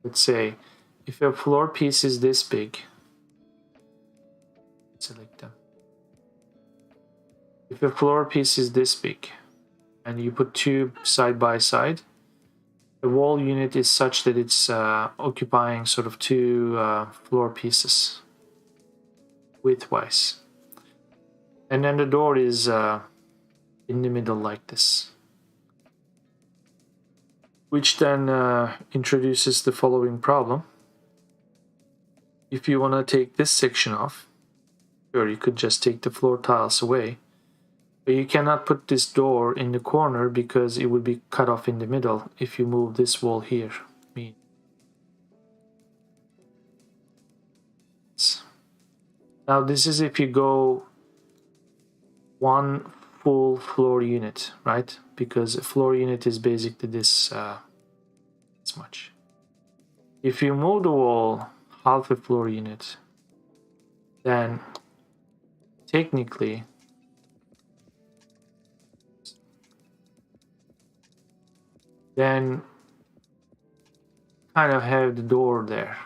let's say if a floor piece is this big, select them. If a floor piece is this big and you put 2 side by side, the wall unit is such that it's occupying sort of 2 floor pieces widthwise. And then the door is in the middle like this. Which then introduces the following problem. If you want to take this section off, sure, you could just take the floor tiles away. But you cannot put this door in the corner because it would be cut off in the middle if you move this wall here. Now this is if you go 1 full floor unit, right? Because a floor unit is basically this much. If you move the wall half a floor unit, then technically then kind of have the door there,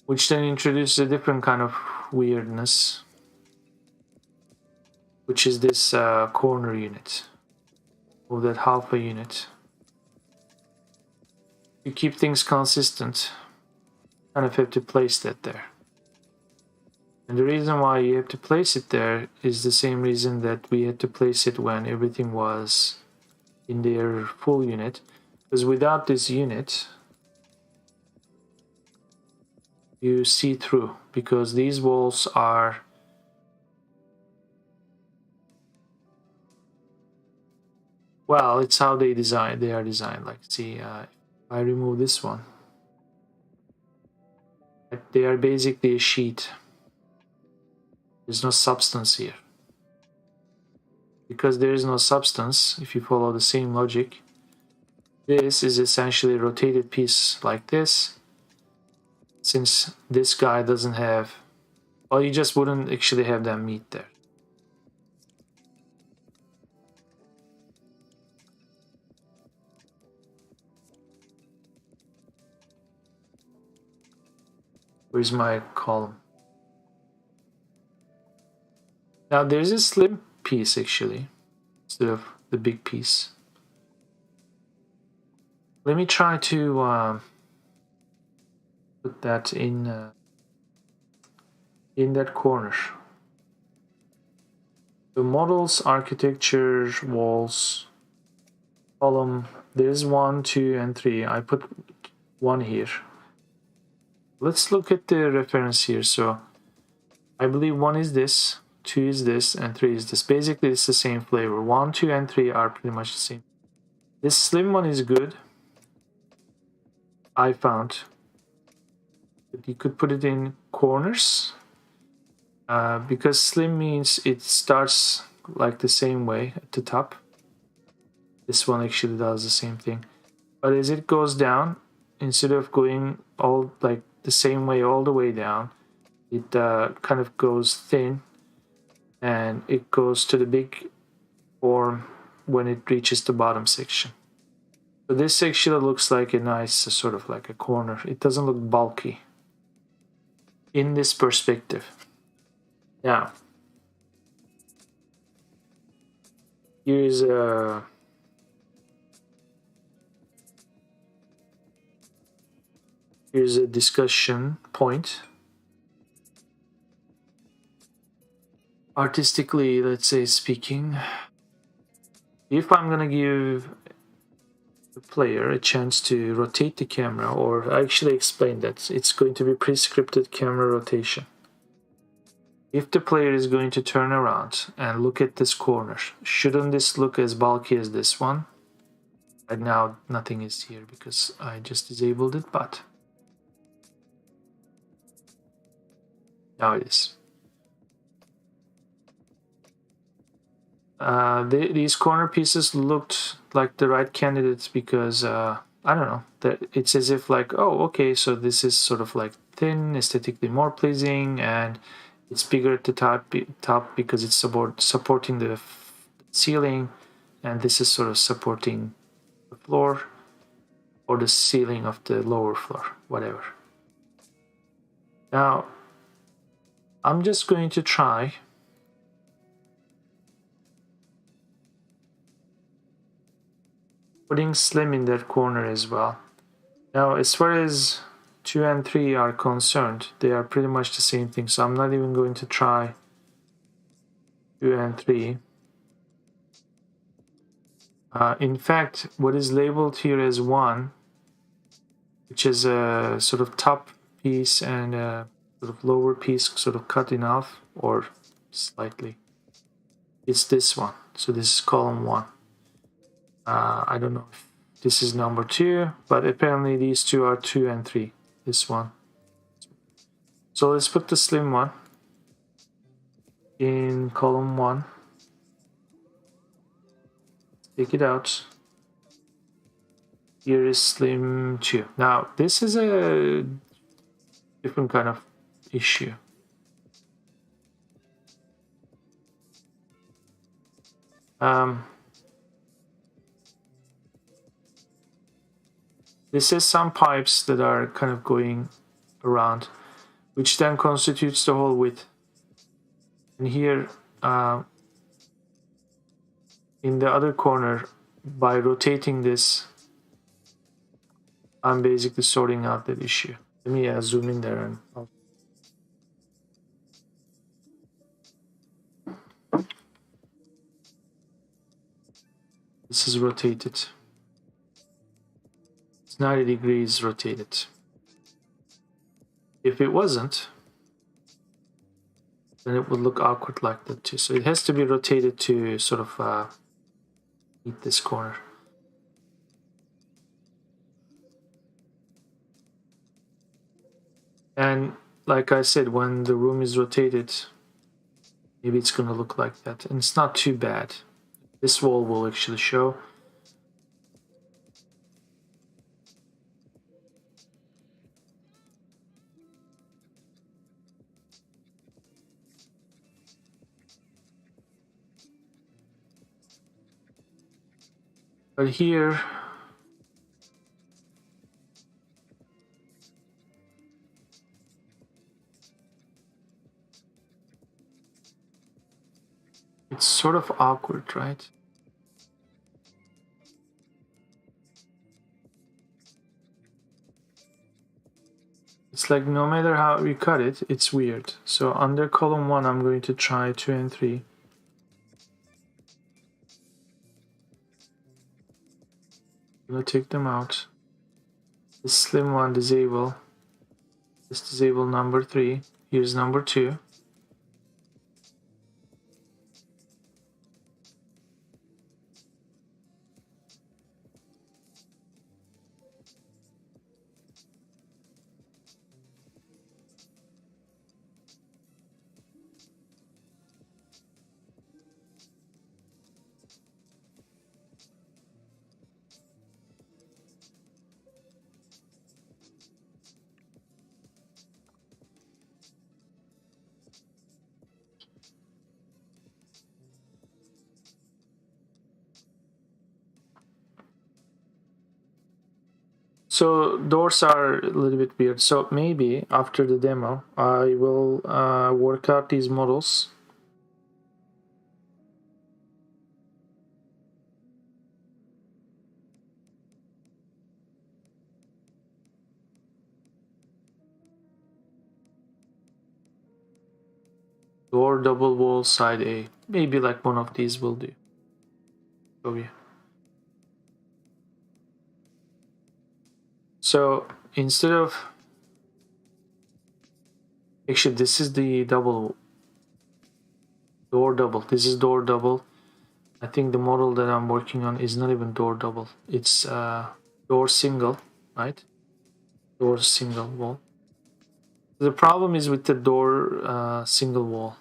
which then introduces a different kind of weirdness, which is this corner unit, or that half a unit. To keep things consistent, kind of have to place that there. And the reason why you have to place it there is the same reason that we had to place it when everything was in their full unit. Because without this unit, you see through, because these walls are well, it's how they are designed. Like, see, if I remove this one, they are basically a sheet. There's no substance here. Because there is no substance, if you follow the same logic, this is essentially a rotated piece like this. Since this guy doesn't have, well, you just wouldn't actually have them meet there. Where's my column? Now there's a slim piece actually, instead of the big piece. Let me try to put that in that corner. The models, architecture, walls, column. There's 1, 2, and 3. I put 1 here. Let's look at the reference here. So I believe 1 is this, 2 is this, and 3 is this. Basically, it's the same flavor. 1, 2, and 3 are pretty much the same. This slim one is good, I found. You could put it in corners, because slim means it starts like the same way at the top. This one actually does the same thing. But as it goes down, instead of going all like the same way all the way down, it kind of goes thin, and it goes to the big form when it reaches the bottom section. So this actually looks like a nice sort of like a corner. It doesn't look bulky. in this perspective. Now, here's a discussion point. Artistically, let's say speaking, if I'm gonna give the player a chance to rotate the camera, or I actually explained that it's going to be pre-scripted camera rotation. If the player is going to turn around and look at this corner, shouldn't this look as bulky as this one? Right now, nothing is here because I just disabled it, but now it is. These corner pieces looked like the right candidates because I don't know, it's as if like, oh, okay, so this is sort of like thin, aesthetically more pleasing, and it's bigger at the top because it's supporting the ceiling, and this is sort of supporting the floor or the ceiling of the lower floor, whatever. Now, I'm just going to try putting slim in that corner as well. Now, as far as 2 and 3 are concerned, they are pretty much the same thing, so I'm not even going to try 2 and 3. In fact, what is labeled here as 1, which is a sort of top piece and a sort of lower piece sort of cut in half or slightly, it's this one. So this is column 1. I don't know if this is number 2, but apparently these two are 2 and 3. This one. So let's put the slim one in column 1. Take it out. Here is slim 2. Now this is a different kind of issue. This is some pipes that are kind of going around, which then constitutes the whole width. And here, in the other corner, by rotating this, I'm basically sorting out that issue. Let me zoom in there and this is rotated. It's 90 degrees rotated. If it wasn't, then it would look awkward like that too. So it has to be rotated to sort of meet this corner. And like I said, when the room is rotated, maybe it's going to look like that. And it's not too bad. This wall will actually show. But here, it's sort of awkward, right? It's like no matter how we cut it, it's weird. So under column 1, I'm going to try 2 and 3. I'm going to take them out. This slim one disable. This disable number 3. Here's number 2. So doors are a little bit weird. So maybe after the demo, I will work out these models. Door, double wall, side A. Maybe like one of these will do. Oh yeah. So instead of, actually this is the double, door double. This is door double. I think the model that I'm working on is not even door double. It's door single, right? Door single wall. The problem is with the door single wall.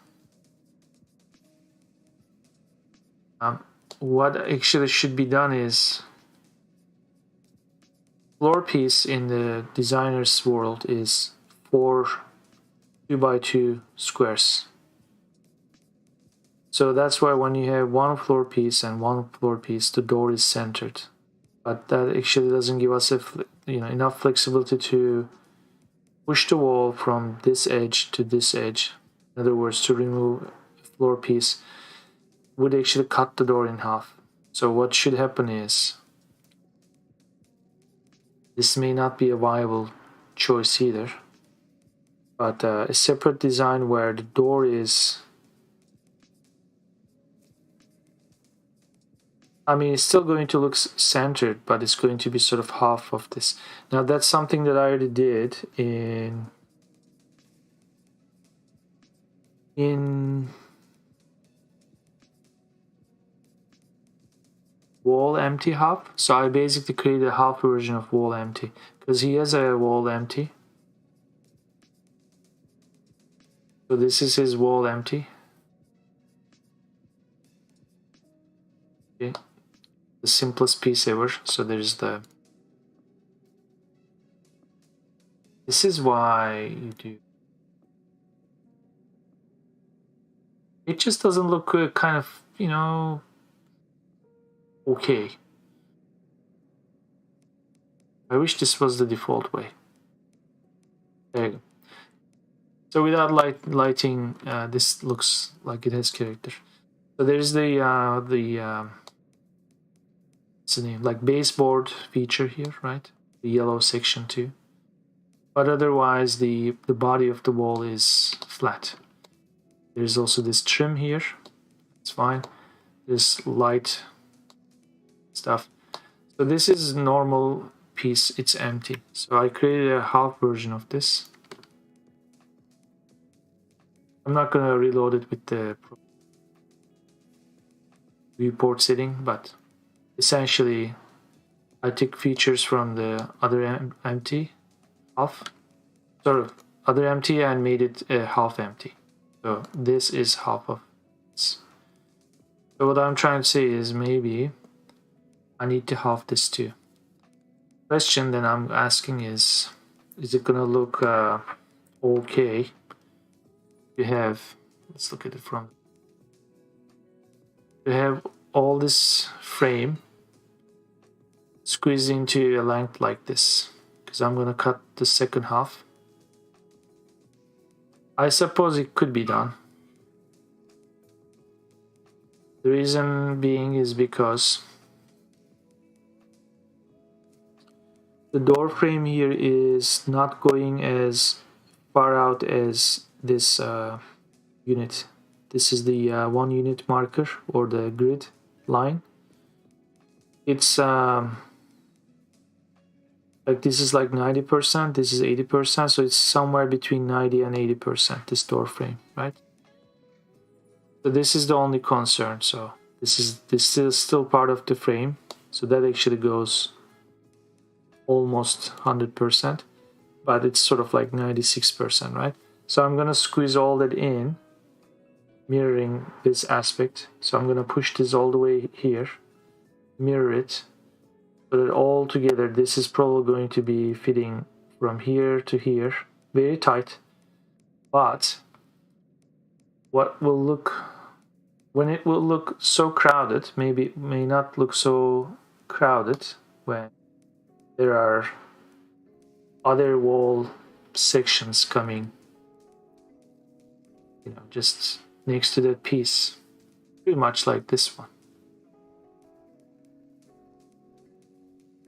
What actually should be done is, floor piece in the designer's world is 4 2x2 squares. So that's why when you have one floor piece and one floor piece, the door is centered. But that actually doesn't give us enough flexibility to push the wall from this edge to this edge. In other words, to remove a floor piece would actually cut the door in half. So what should happen is, this may not be a viable choice either, but a separate design where the door is, I mean, it's still going to look centered, but it's going to be sort of half of this. Now that's something that I already did in wall empty half. So I basically created a half version of wall empty because he has a wall empty. So this is his wall empty. Okay. The simplest piece ever. So there's the, this is why you do, it just doesn't look kind of, okay. I wish this was the default way. There you go. So without lighting, this looks like it has character. So there's the what's the name, like baseboard feature here, right? The yellow section too. But otherwise, the body of the wall is flat. There's also this trim here. It's fine. This light stuff. So this is normal piece. It's empty. So I created a half version of this. I'm not gonna reload it with the viewport setting, but essentially I took features from the other empty half, sort of other empty, and made it half empty. So this is half of this. So what I'm trying to say is, maybe I need to half this too. Question that I'm asking is it gonna look okay? You have, let's look at it from, you have all this frame squeezed into a length like this, because I'm gonna cut the second half. I suppose it could be done. The reason being is because the door frame here is not going as far out as this unit. This is the 1 unit marker, or the grid line. It's like, this is like 90%, this is 80%, so it's somewhere between 90 and 80%, this door frame, right? So this is the only concern. So this is still part of the frame, so that actually goes almost 100%, but it's sort of like 96%, right? So I'm gonna squeeze all that in, mirroring this aspect. So I'm gonna push this all the way here, mirror it, so that all together this is probably going to be fitting from here to here, very tight. But what will look, when it will look so crowded, maybe it may not look so crowded when there are other wall sections coming, just next to that piece, pretty much like this one.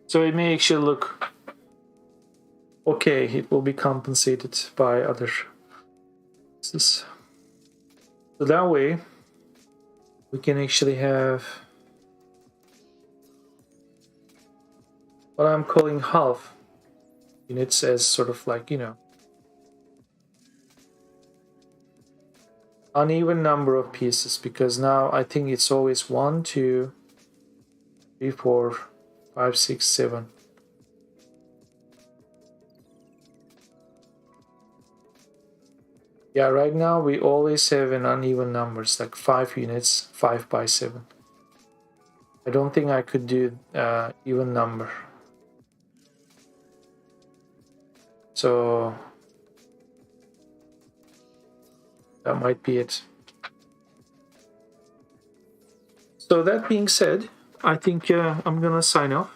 So it may actually look okay. It will be compensated by other pieces. So that way we can actually have what I'm calling half units as sort of like, uneven number of pieces, because now I think it's always 1, 2, 3, 4, 5, 6, 7. Yeah, right now we always have an uneven numbers, like 5 units, 5 by 7. I don't think I could do even number. So that might be it. So that being said, I think I'm gonna sign off.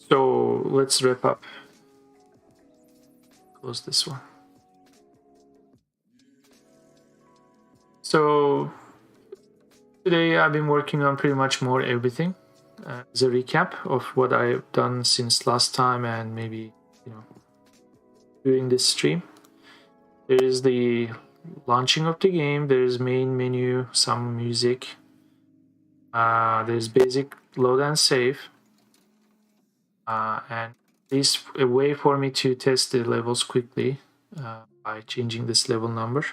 So let's wrap up. Close this one. So today I've been working on pretty much more everything. As a recap of what I've done since last time and maybe during this stream. There is the launching of the game, there's main menu, some music, there's basic load and save, and at least a way for me to test the levels quickly by changing this level number.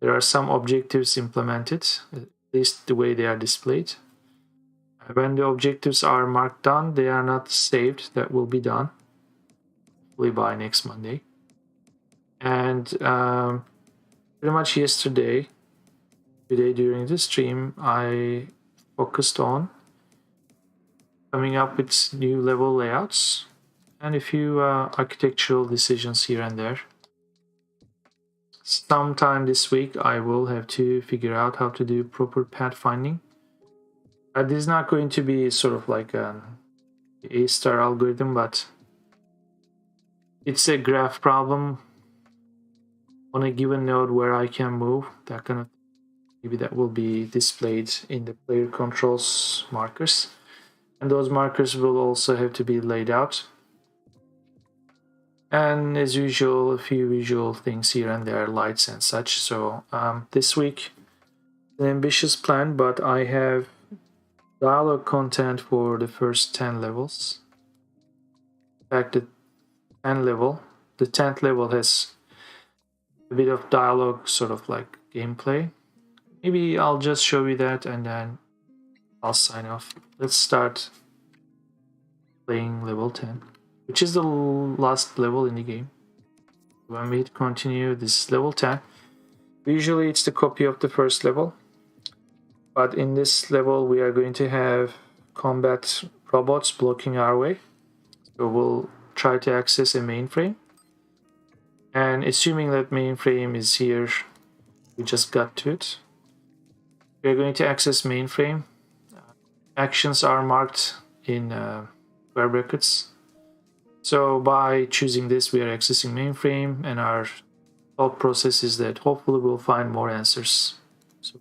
There are some objectives implemented, at least the way they are displayed. When the objectives are marked done, they are not saved. That will be done hopefully by next Monday. And pretty much today during the stream, I focused on coming up with new level layouts and a few architectural decisions here and there. Sometime this week I will have to figure out how to do proper pathfinding. This is not going to be sort of like an A-star algorithm, but it's a graph problem on a given node where I can move, that kind of thing. Maybe that will be displayed in the player controls markers, and those markers will also have to be laid out. And as usual, a few visual things here and there, lights and such. So this week, an ambitious plan, but I have dialogue content for the first 10 levels. In fact, the 10th level has a bit of dialogue, sort of like gameplay. Maybe I'll just show you that and then I'll sign off. Let's start playing level 10, which is the last level in the game. When we hit continue, this is level 10. Usually it's the copy of the first level, but in this level we are going to have combat robots blocking our way. So we'll try to access a mainframe, and assuming that mainframe is here, we just got to it. We're going to access mainframe. Actions are marked in square brackets. So by choosing this, we are accessing mainframe, and our thought process is that hopefully we'll find more answers. So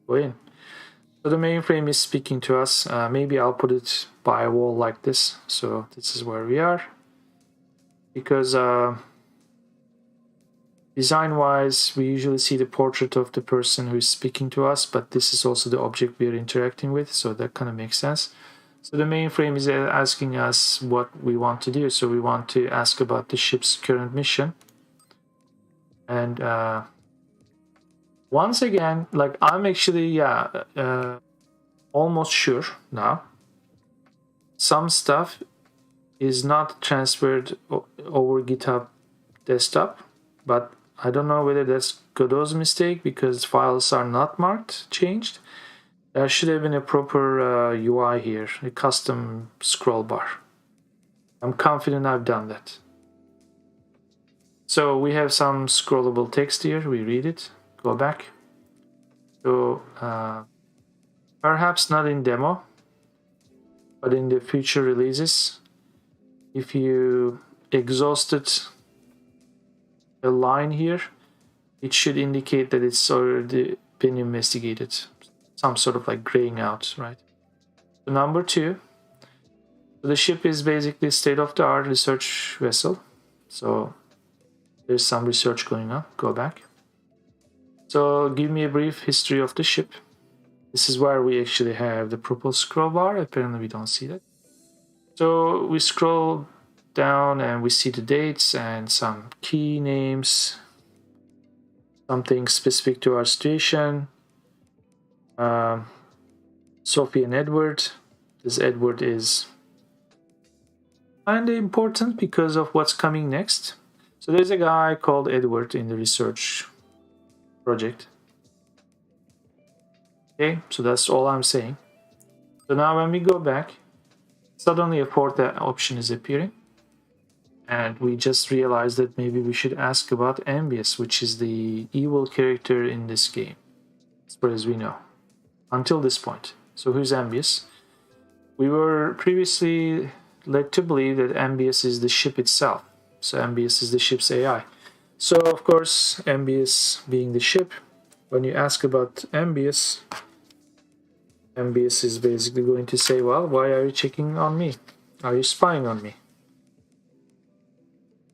go in. So the mainframe is speaking to us. Maybe I'll put it by a wall like this. So this is where we are. Because design-wise, we usually see the portrait of the person who is speaking to us, but this is also the object we are interacting with, so that kind of makes sense. So the mainframe is asking us what we want to do. So we want to ask about the ship's current mission. And once again, like I'm actually, almost sure now, some stuff is not transferred over GitHub desktop, but I don't know whether that's Godot's mistake because files are not marked changed. There should have been a proper UI here, a custom scroll bar. I'm confident I've done that. So we have some scrollable text here. We read it, go back. So perhaps not in demo, but in the future releases, if you exhausted a line here, it should indicate that it's already been investigated. Some sort of like graying out, right? So number 2, so the ship is basically state-of-the-art research vessel. So there's some research going on. Go back. So give me a brief history of the ship. This is where we actually have the purple scroll bar. Apparently we don't see that. So we scroll down and we see the dates and some key names, something specific to our station. Sophie and Edward. This Edward is kind of important because of what's coming next. So there's a guy called Edward in the research project. Okay, so that's all I'm saying. So now when we go back, suddenly a fourth option is appearing. And we just realized that maybe we should ask about MR.E, which is the evil character in this game, as far as we know, until this point. So who's MR.E? We were previously led to believe that MR.E is the ship itself. So MR.E is the ship's AI. So of course, MR.E being the ship, when you ask about MR.E is basically going to say, well, why are you checking on me? Are you spying on me?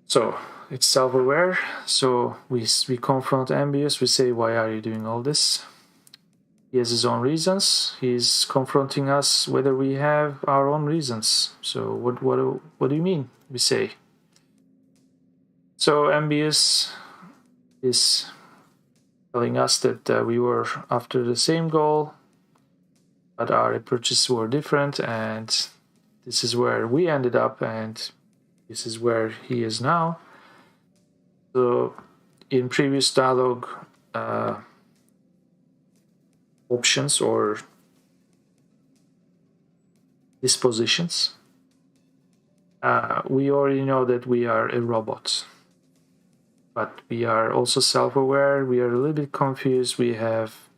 So it's self-aware. So we confront MR.E. We say, why are you doing all this? He has his own reasons. He's confronting us whether we have our own reasons. So what do you mean? We say. So MR.E is telling us that we were after the same goal, but our approaches were different, and this is where we ended up, and this is where he is now. So in previous dialogue options or dispositions, we already know that we are a robot, but we are also self-aware. We are a little bit confused. We have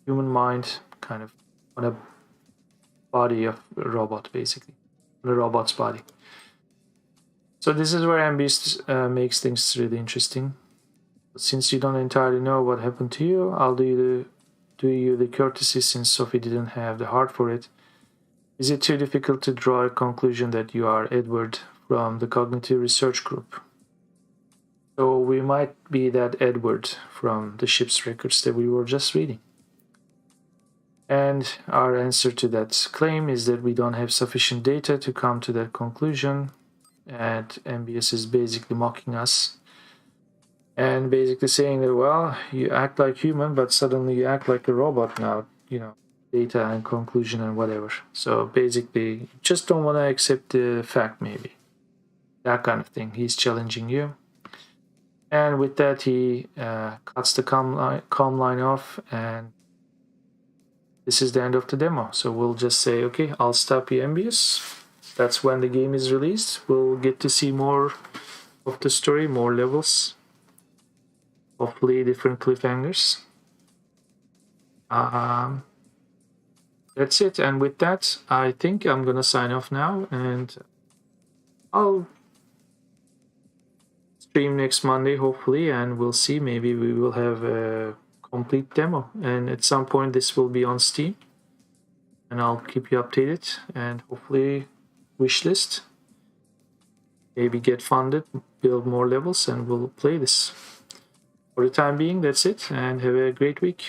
human mind kind of on a body of a robot, basically, on a robot's body. So this is where MR.E makes things really interesting. Since you don't entirely know what happened to you, I'll do you the courtesy, since Sophie didn't have the heart for it. Is it too difficult to draw a conclusion that you are Edward from the cognitive research group? So we might be that Edward from the ship's records that we were just reading. And our answer to that claim is that we don't have sufficient data to come to that conclusion. And MR.E is basically mocking us and basically saying that, well, you act like human, but suddenly you act like a robot now, you know, data and conclusion and whatever. So basically, you just don't want to accept the fact, maybe. That kind of thing. He's challenging you. And with that, he cuts the comm line off, and this is the end of the demo. So we'll just say, okay, I'll stop you, MR.E. That's when the game is released. We'll get to see more of the story, more levels, hopefully different cliffhangers. That's it. And with that, I think I'm gonna sign off now, and I'll stream next Monday, hopefully, and we'll see. Maybe we will have a complete demo, and at some point this will be on Steam, and I'll keep you updated, and hopefully wishlist, maybe get funded, build more levels, and we'll play this. For the time being, that's it, and have a great week.